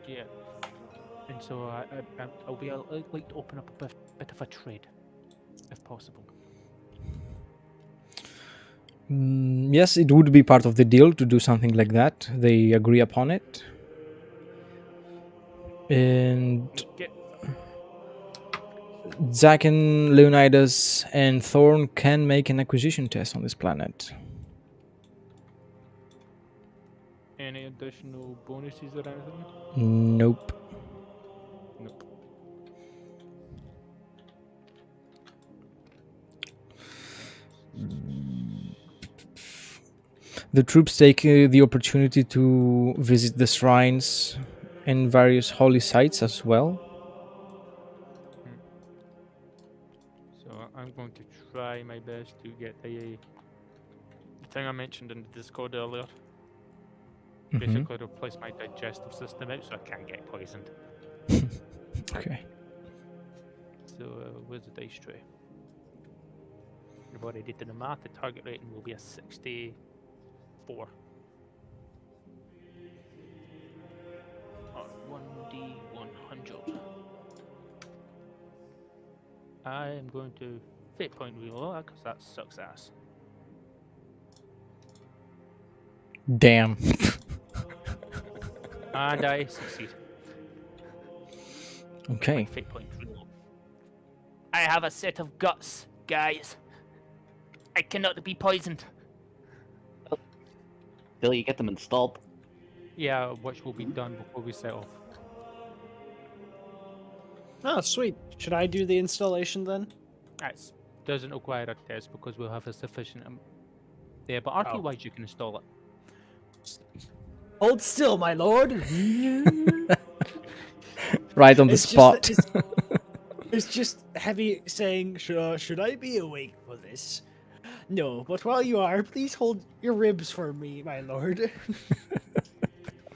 yeah. And so I'd like to open up a bit of a trade, if possible. Yes, it would be part of the deal to do something like that. They agree upon it. And Zack and Leonidas and Thorn can make an acquisition test on this planet. Any additional bonuses or anything? Nope. Nope. The troops take the opportunity to visit the shrines and various holy sites as well. Hmm. So I'm going to try my best to get the thing I mentioned in the Discord earlier. Mhm. Basically, replace my digestive system out so I can't get poisoned. Okay. So where's the dice tray? I've already did the math. The target rating will be a 64. Or 1d100. I am going to fate point reroll that because that sucks ass. Damn. And I succeed. My Okay. fate point reroll. I have a set of guts, guys. I cannot be poisoned. Till you get them installed. Yeah, which will be done before we set off. Oh, sweet. Should I do the installation then? That doesn't require a test because we'll have a sufficient. Yeah, but RP wise, you can install it. Hold still, my lord. Right on the It's just spot. it's just heavy saying, should I be awake for this? No, but while you are, please hold your ribs for me, my lord.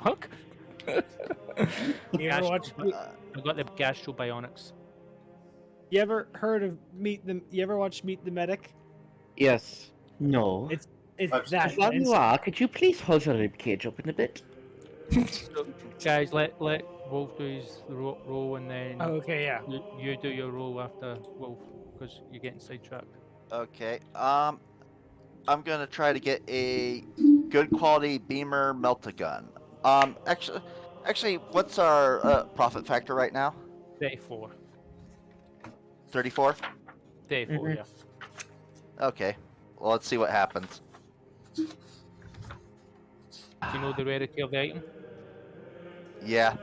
Fuck. You ever watch? I've got the gastrobionics. You ever heard of Meet the? You ever watch Meet the Medic? Yes. No. It's I've that. While and you are, could you please hold your rib cage open a bit? So, guys, let Wolf do his roll, and then okay, yeah. you do your roll after Wolf because you're getting sidetracked. Okay. I'm gonna try to get a good quality beamer melta-gun. Actually, what's our profit factor right now? 34. 34. 34, yeah. Okay. Well, let's see what happens. Do you know the rarity of the item? Yeah,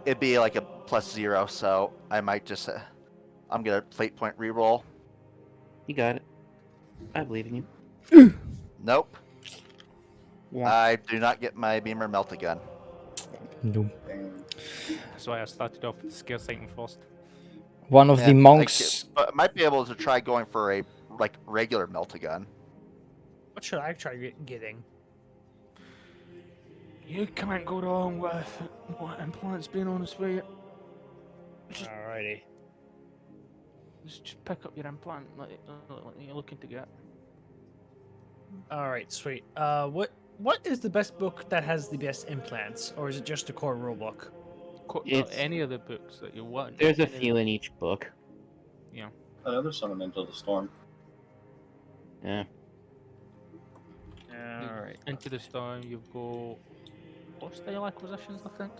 it'd be like a +0, so I might just. I'm gonna fate point reroll. You got it. I believe in you. Nope. Wah. I do not get my beamer melta-gun. No. Damn. That's why I started off with the scarce item first. One of the monks. But I might be able to try going for a like regular melta-gun. What should I try getting? You can't go wrong with what implants being on its way. Alrighty. Just pick up your implant like you're looking to get. All right, sweet. What is the best book that has the best implants, or is it just the core rulebook? It's- Any of the books that you want. There's a any of few in each book. Yeah. Another summon into the storm. Yeah. All right. Into the storm, you've got hostile acquisitions, I think.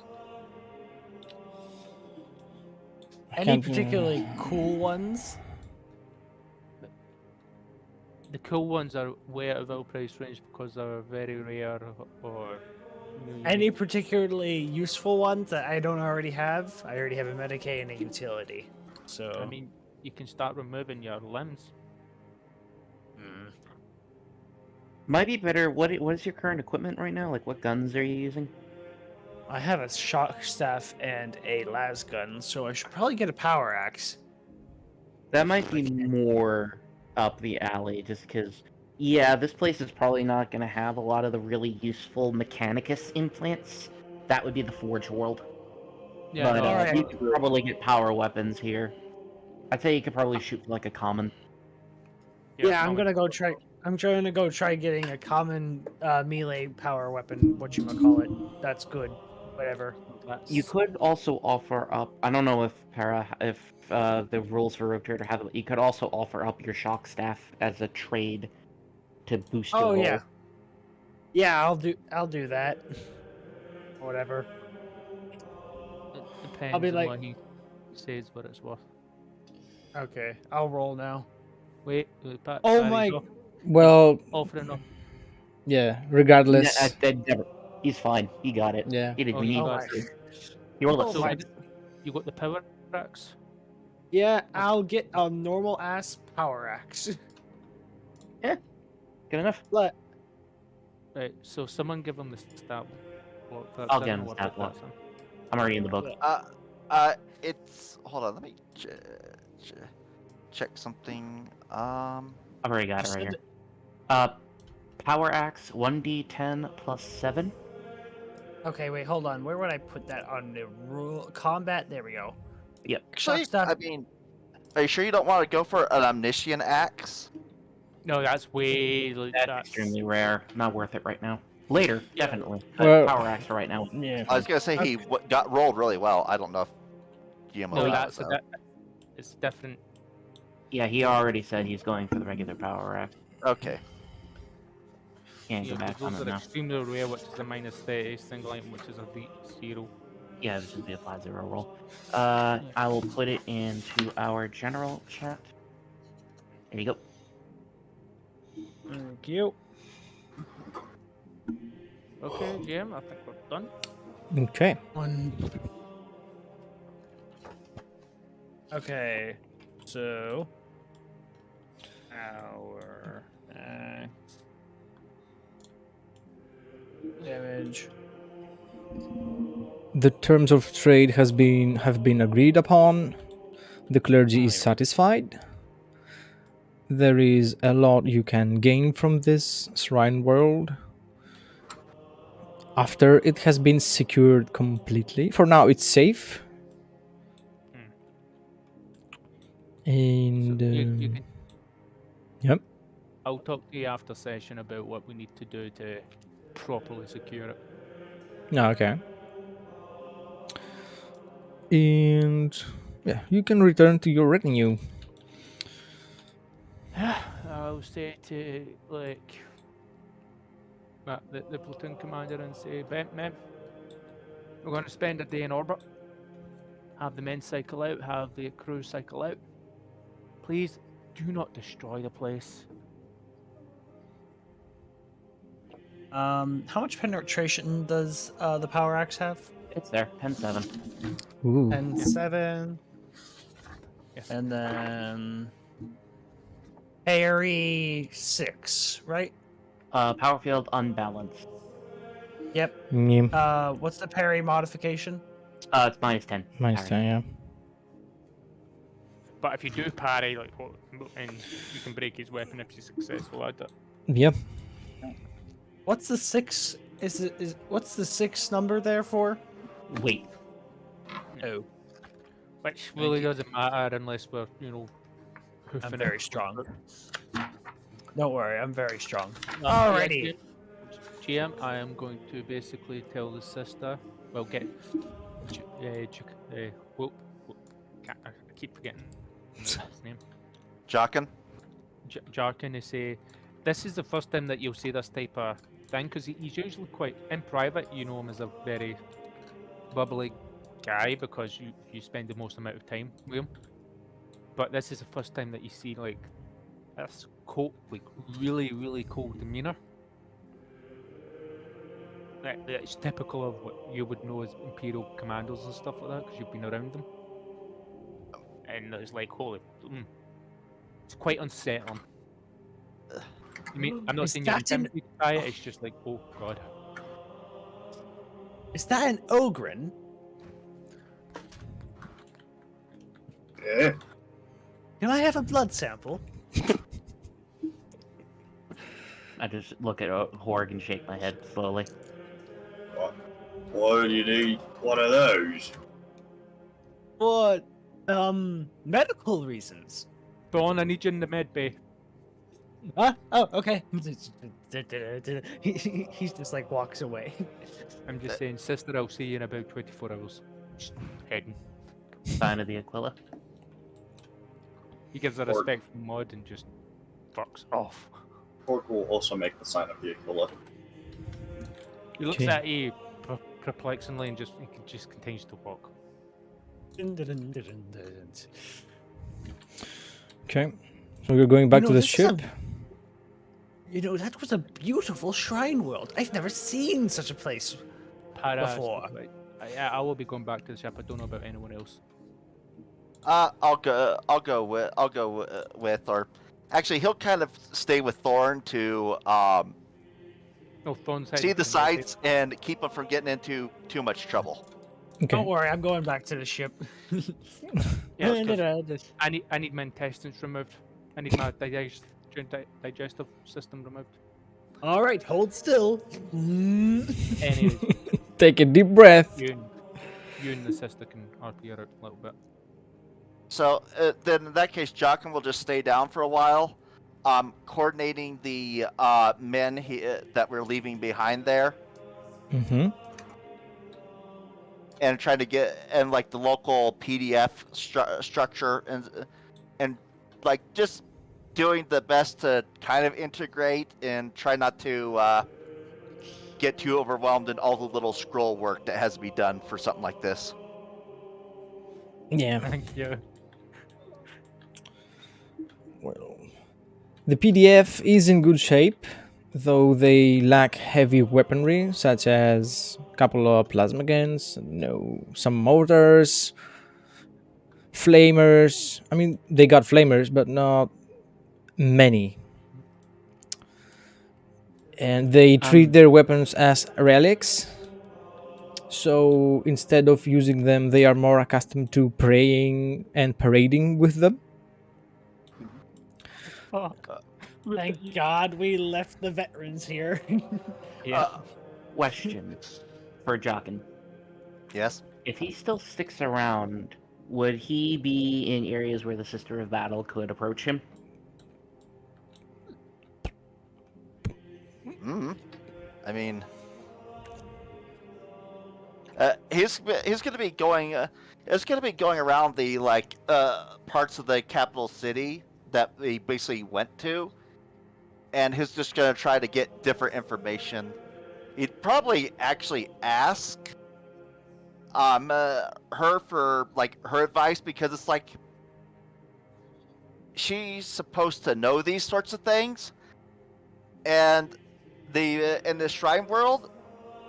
Any can't, particularly cool ones? The cool ones are way out of our price range because they're very rare or Any particularly useful ones that I don't already have? I already have a Medicaid and a utility. So I mean, you can start removing your limbs. Might be better. What is your current equipment right now? Like, what guns are you using? I have a shock staff and a las gun, so I should probably get a power axe. That might be more up the alley, just because. Yeah, this place is probably not going to have a lot of the really useful Mechanicus implants. That would be the Forge World. Yeah, But no, Alright. you could probably get power weapons here. I'd say you could probably shoot for like a common. Yeah, I'm common- gonna go try. I'm trying to go try getting a common melee power weapon. What you call it? That's good. Whatever. That's You could also offer up. I don't know if the rules for Rotator have it. You could also offer up your shock staff as a trade to boost your Oh roll. yeah. Yeah, I'll do that. Whatever. it I'll be depends on like, what he says what it's worth. Okay, I'll roll now. Wait, Oh Barry's my! off. Well, Offering up. yeah. Regardless, Never. He's fine. He got it. yeah. He didn't Oh, you need Oh got my! to. He rolled a Oh So my! 6. you got the power axe. Yeah, Oh, I'll get a normal ass power axe. Yeah, good enough. Let right. So someone give him the stat block for that. I'll 'Cause I get don't him know the what stat bit block. that's on. I'm already in the book. It's hold on. Let me check something. I've already got it just right send here. it. Power axe 1d10 plus 7. Okay, wait, hold on. Where would I put that on the rule combat? There we go. Yep. Actually, Stuff. I mean, are you sure you don't want to go for an omniscient axe? No, that's way. That's extremely rare. Not worth it right now. Later, Yeah. definitely. But Well, power axe for right now. yeah. I was gonna say he got rolled really well. I don't know if GM No, allowed that's it a though. it's different. Yeah, he already said he's going for the regular power axe. Okay. Can't Yeah, go back because on those it are now. extremely rare, which is a minus 30, single item, which is a zero. Yeah, this would be a 5-0 roll. Yeah. I will put it into our general chat. There you go. Thank you. Okay, GM, I think we're done. Okay. One. Okay, so our damage. The terms of trade have been agreed upon. The clergy is Alright. satisfied. There is a lot you can gain from this shrine world after it has been secured completely. For now, it's safe. Hmm. So And you can. yep. I'll talk to you after session about what we need to do to properly secure it. No, okay. And yeah, you can return to your retinue. I'll say to the platoon commander and say, men, we're going to spend a day in orbit. Have the men cycle out, have the crew cycle out. Please do not destroy the place. How much penetration does the power axe have? It's there. 10-7. Ooh. And 7. Yeah. And then parry 6, right? Power field unbalanced. Yep. Yeah. What's the parry modification? It's minus 10. Minus Parry. 10, yeah. But if you do parry, and you can break his weapon if you're successful at it. Yep. What's the 6? What's the 6 number there for? Wait. Oh, Which really doesn't matter unless we're, I'm hoofing very it. strong. Don't worry, I'm very strong. Yeah, Alrighty. GM, I am going to basically tell the sister, well, get, whoop, I keep forgetting his name. Jockin? Jarkin to say, this is the first time that you'll see this type of thing, because he's usually quite, in private, you know him as a very bubbly guy, because you spend the most amount of time with him. But this is the first time that you see, this cold, really, really cold demeanor. It's typical of what you would know as Imperial commandos and stuff like that, because you've been around them. And it's like, it's quite unsettling. I mean, I'm not Is saying you're that an intimidated by it, it's just like, oh god. is that an ogren? Yeah. Can I have a blood sample? I just look at Horg and shake my head slowly. Why do you need one of those? What? Medical reasons. Dawn, I need you in the med bay. Huh? Oh, okay. He's just like walks away. I'm just saying, sister, I'll see you in about 24 hours. Just heading. Sign of the Aquila. He gives a respectful nod and just fucks off. Pork will also make the sign of the Aquila. He looks Okay. at you perplexingly and just continues to walk. Okay. So we're going back to the this is ship. that was a beautiful shrine world. I've never seen such a place. Para Before. speak about. I will be going back to the ship. I don't know about anyone else. I'll go. With, or actually, he'll kind of stay with Thorn to No, Thorn's see heading the to the med bay. sights and keep him from getting into too much trouble. Okay. Don't worry, I'm going back to the ship. Yeah, That's 'cause- I need my intestines removed. I need my digestive system removed. All right, hold still. Anyways, Take a deep breath. you and the sister can RP her out a little bit. So then, in that case, Joachim will just stay down for a while, coordinating the men that we're leaving behind there, Mm-hmm. and trying to get like the local PDF structure and like just doing the best to kind of integrate and try not to get too overwhelmed in all the little scroll work that has to be done for something like this. Yeah. Thank you. Well, the PDF is in good shape, though they lack heavy weaponry, such as a couple of plasma guns, some mortars, flamers. I mean, they got flamers, but not many. And they treat their weapons as relics. So instead of using them, they are more accustomed to praying and parading with them. Fuck. Thank God we left the veterans here. Yeah. Question for Jockin. Yes. If he still sticks around, would he be in areas where the Sister of Battle could approach him? Mm-hmm. I mean, he's going to be going. It's going to be going around the parts of the capital city that he basically went to, and he's just going to try to get different information. He'd probably actually ask her for her advice, because it's like she's supposed to know these sorts of things, and in the shrine world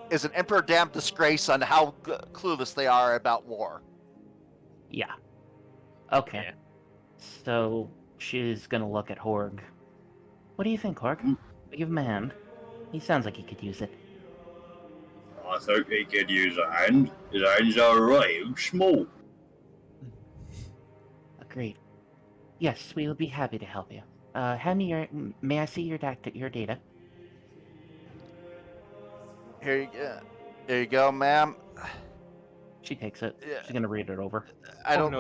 is an emperor damn disgrace on how clueless they are about war. Yeah. Okay. So she's gonna look at Horg. What do you think, Horg? We give him a hand. He sounds like he could use it. I think he could use a hand. His hands are real small. Agreed. Yes, we will be happy to help you. Hand me your. May I see your data? Here you go, ma'am. She takes it. Yeah. She's gonna read it over. I don't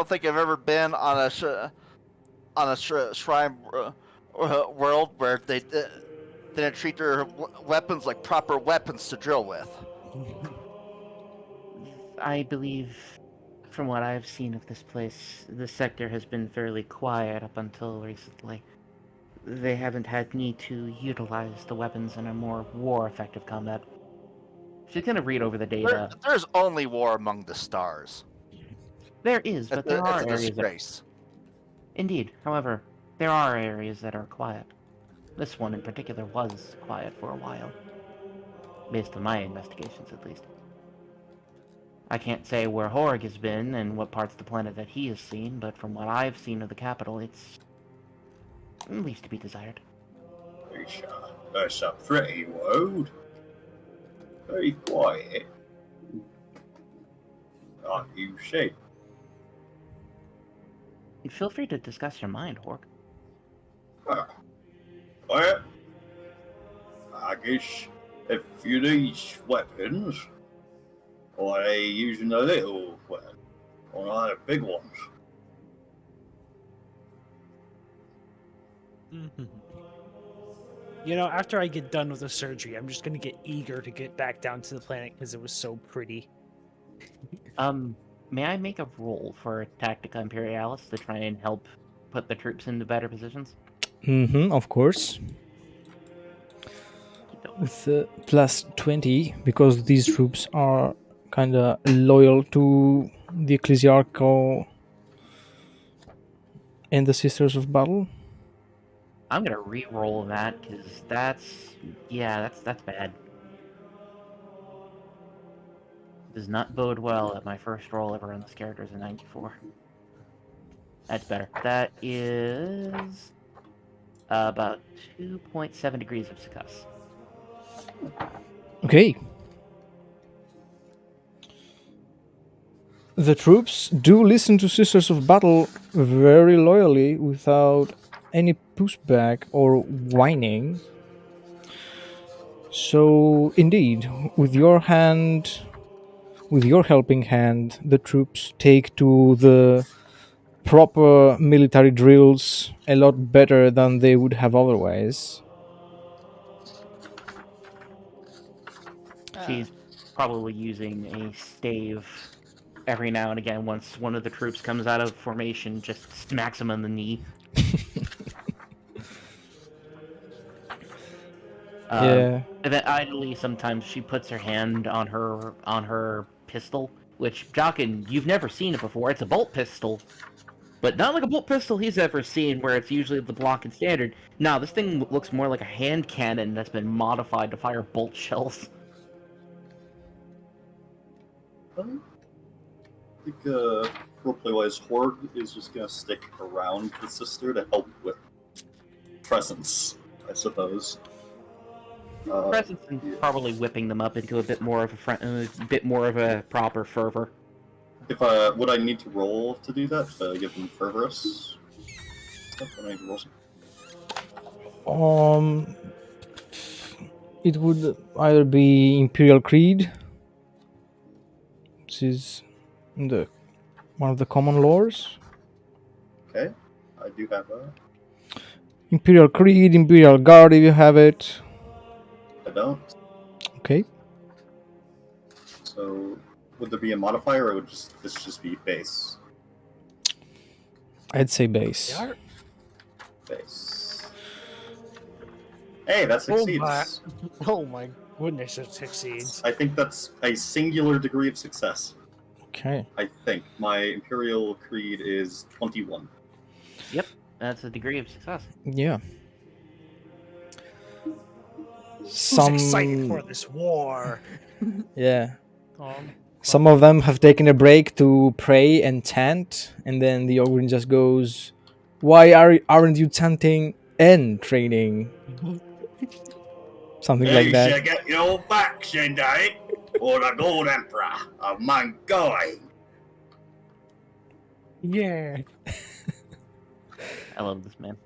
think I've ever been on a shrine world where they didn't treat their weapons like proper weapons to drill with. I believe, from what I've seen of this place, the sector has been fairly quiet up until recently. They haven't had need to utilize the weapons in a more war-effective combat. She's gonna read over the data. There's only war among the stars. There is, but there are It's a areas disgrace. Indeed. However, there are areas that are quiet. This one in particular was quiet for a while. Based on my investigations, at least. I can't say where Horg has been and what parts of the planet that he has seen, but from what I've seen of the capital, it's leaves to be desired. That's a pretty world. Very quiet. Like you said. Feel free to discuss your mind, Horg. Well, I guess if you need weapons, or are they using the little weapons, or not the big ones? After I get done with the surgery, I'm just gonna get eager to get back down to the planet because it was so pretty. May I make a roll for Tactica Imperialis to try and help put the troops into better positions? Mm-hmm, of course. With plus 20, because these troops are kind of loyal to the ecclesiarchal And the Sisters of Battle? I'm gonna re-roll that because that's bad. Does not bode well that my first roll ever on this character is a 94. That's better. That is about 2.7 degrees of success. Okay. The troops do listen to Sisters of Battle very loyally without any pushback or whining. So, indeed, with your hand, with your helping hand, the troops take to the proper military drills a lot better than they would have otherwise. She's probably using a stave every now and again. Once one of the troops comes out of formation, just smacks him on the knee. Yeah. And then idly, sometimes she puts her hand on her pistol, which Jockin, you've never seen it before. It's a bolt pistol, but not like a bolt pistol he's ever seen, where it's usually the block and standard. No, this thing looks more like a hand cannon that's been modified to fire bolt shells. I think roleplay-wise, Horde is just gonna stick around the sister to help with presence, I suppose. Presence and probably whipping them up into a bit more of a proper fervor. If would I need to roll to do that? Give them fervorous stuff? Would I need to roll some? It would either be Imperial Creed, which is one of the common lores. Okay, I do have a. Imperial Creed, Imperial Guard, if you have it. I don't. Okay. So, would there be a modifier, or would this just be base? I'd say base. Base. Hey, that succeeds. Oh my goodness, it succeeds. I think that's a singular degree of success. Okay. I think my Imperial Creed is 21. Yep, that's a degree of success. Yeah. Who's excited for this war? Yeah. Some of them have taken a break to pray and chant, and then the Ogryn just goes, "Why aren't you chanting and training?" Something like that. You should get your vaccine, eh? Or the Gold Emperor of Mongolia. Yeah. I love this man.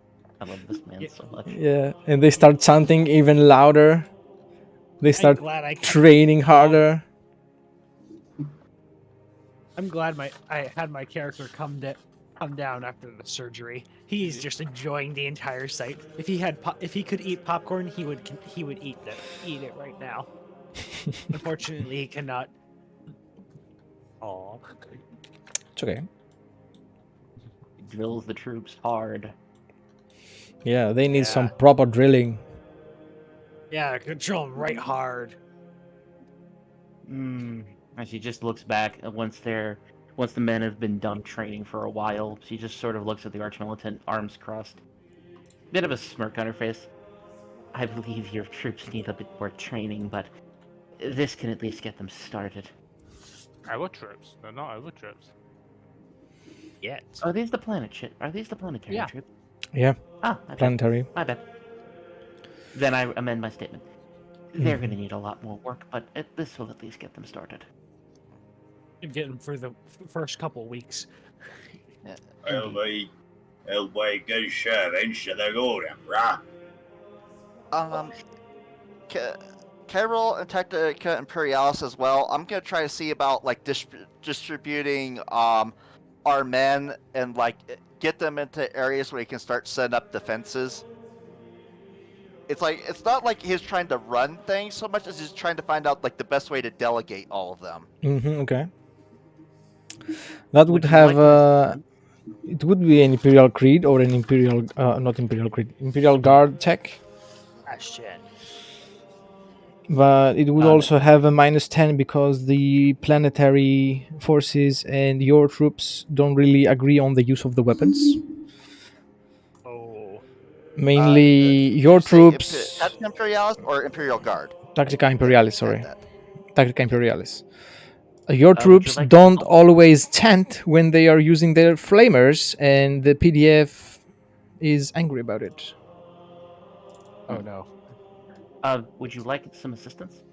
I love this man so much. Yeah, and they start chanting even louder. They start glad training harder. I'm glad I had my character come down after the surgery. He's just enjoying the entire sight. If he could eat popcorn, he would eat it right now. Unfortunately, he cannot. Oh. It's okay. Drills the troops hard. Yeah, they need some proper drilling. Yeah, control him right hard. And she just looks back once the men have been done training for a while. She just sort of looks at the archmilitant, arms crossed. Bit of a smirk on her face. I believe your troops need a bit more training, but this can at least get them started. Our troops? They're not our troops. Yet. Are these the planetary Yeah. troops? Yeah, Ah, my bad. planetary. My bad. Then I amend my statement. They're going to need a lot more work, but this will at least get them started. Get him for the first couple weeks. It'll be good service to the Gold Emperor. Can I roll and Tactica Imperialis as well? I'm gonna try to see about like distributing our men and like get them into areas where he can start setting up defenses. It's not like he's trying to run things so much as he's trying to find out like the best way to delegate all of them. Okay. That would have it would be an Imperial Creed or an Imperial not Imperial Creed, Imperial Guard check. Shit. But it would also have a -10 because the planetary forces and your troops don't really agree on the use of the weapons. Mainly Did your you say troops, Tactica Imperialis or Imperial Guard? Tactica That Imperialis, said sorry. that. Tactica Imperialis. Your Would you troops like don't some help? always chant when they are using their flamers, and the PDF is angry about it. Oh no. Would you like some assistance?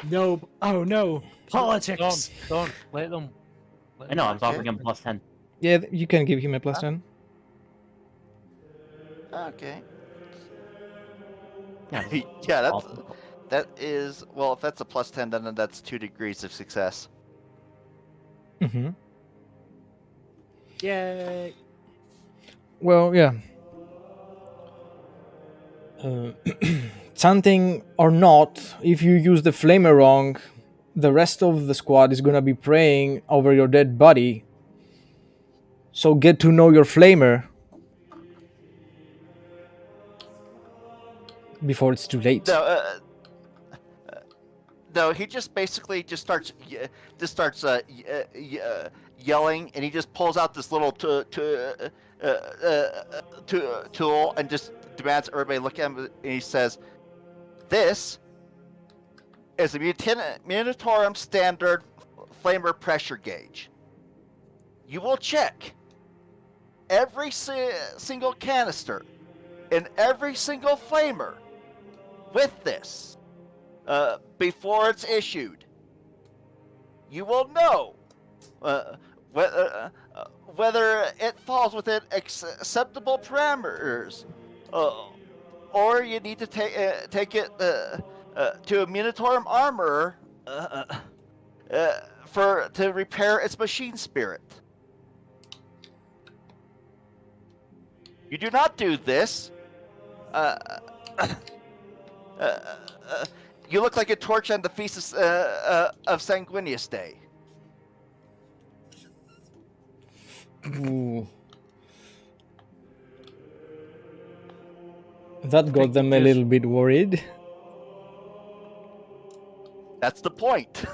No. Oh no. Politics. Don't let them. I know, I was Okay. offering him plus 10. Yeah, you can give him a plus 10. Okay. Yeah, Yeah, awesome. that is well. If that's a plus 10, then that's 2 degrees of success. Mm-hmm. Yay. Well, yeah. Chanting or not, if you use the flamer wrong, the rest of the squad is gonna be praying over your dead body. So get to know your flamer before it's too late. No, no, he just basically yelling, and he just pulls out this little tool and just demands everybody look at him, and he says, "This is a Munitorum standard flamer pressure gauge. You will check every single canister in every single flamer with this before it's issued. You will know uh, whether, whether it falls within acceptable parameters, or you need to take it to a Munitorum armorer to repair its machine spirit. You do not do this. Uh, you look like a torch on the feast of Sanguinius Day." Ooh. That got think them a just- little bit worried. That's the point.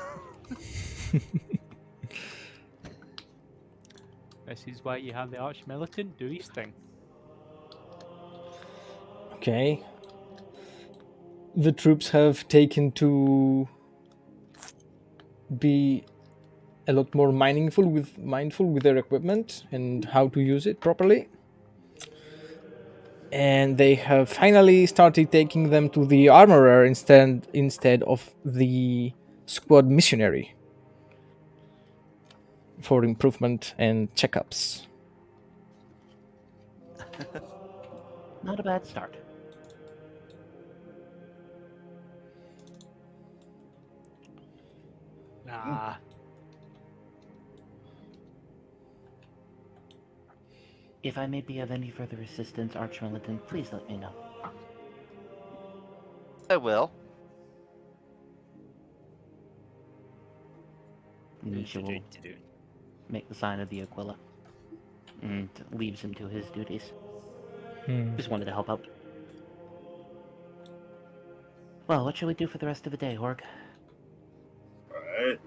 This is why you have the arch militant do his thing. Okay. The troops have taken to be a lot more mindful with their equipment and how to use it properly. And they have finally started taking them to the armorer instead of the squad missionary for improvement and checkups. Not a bad start. Nah. If I may be of any further assistance, Archmilitant, please let me know. I will. Nisha will make the sign of the Aquila and leaves him to his duties. Just wanted to help out. Well, what shall we do for the rest of the day, Horg? Right.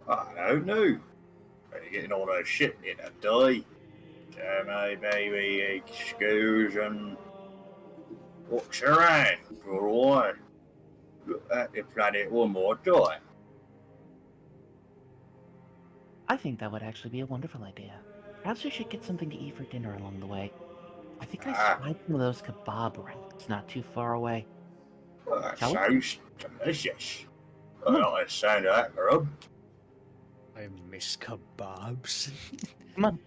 I don't know. Are you getting all that shit in a day? So maybe we excuse and walks around for a while. Look at the planet one more time. I think that would actually be a wonderful idea. Perhaps we should get something to eat for dinner along the way. I think I spied some of those kebab ranks not too far away. Well, that Shall we? sounds delicious. I like the sound of that, grub. I miss kebabs. Come on.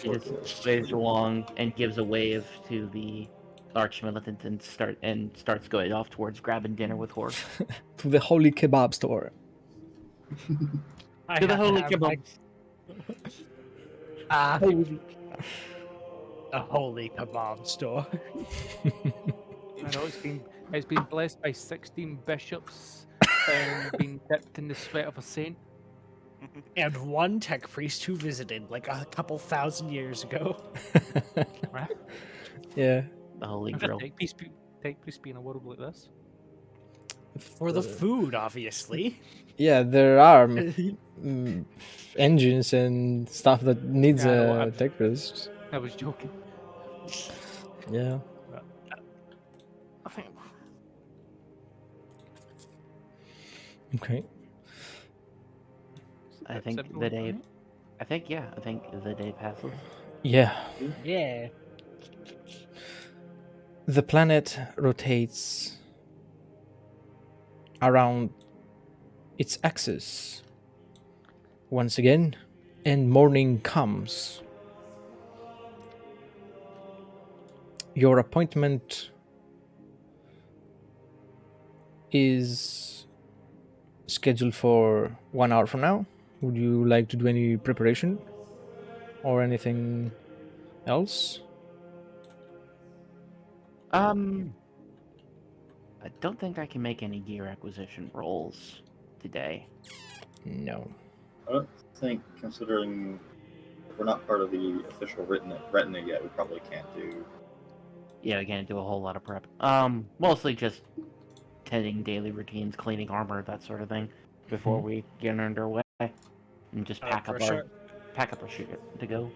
He just waves along and gives a wave to the Archmilitant and starts going off towards grabbing dinner with Horg. To the holy kebab store. I To the have holy have my- kebab. Holy. A holy kebab store. I know it's been blessed by 16 bishops and been dipped in the sweat of a saint. And one tech priest who visited like a couple thousand years ago. Right? Yeah. The holy Imagine grill. tech priest being a world like this. For the food, obviously. Yeah, there are mm, engines and stuff that needs Yeah, I know. a tech boost. I was joking. Yeah. But I think Okay. I that's think the everyone for day. me. I think yeah. I think the day passes. Yeah. Yeah. The planet rotates around its axis once again, and morning comes. Your appointment is scheduled for 1 hour from now. Would you like to do any preparation or anything else? Um, I don't think I can make any gear acquisition rolls today. No. I don't think, considering we're not part of the official retina yet, we probably can't do. Yeah, I can't do a whole lot of prep. Mostly just tending daily routines, cleaning armor, that sort of thing, before we get underway, and just For sure. pack up our shit to go.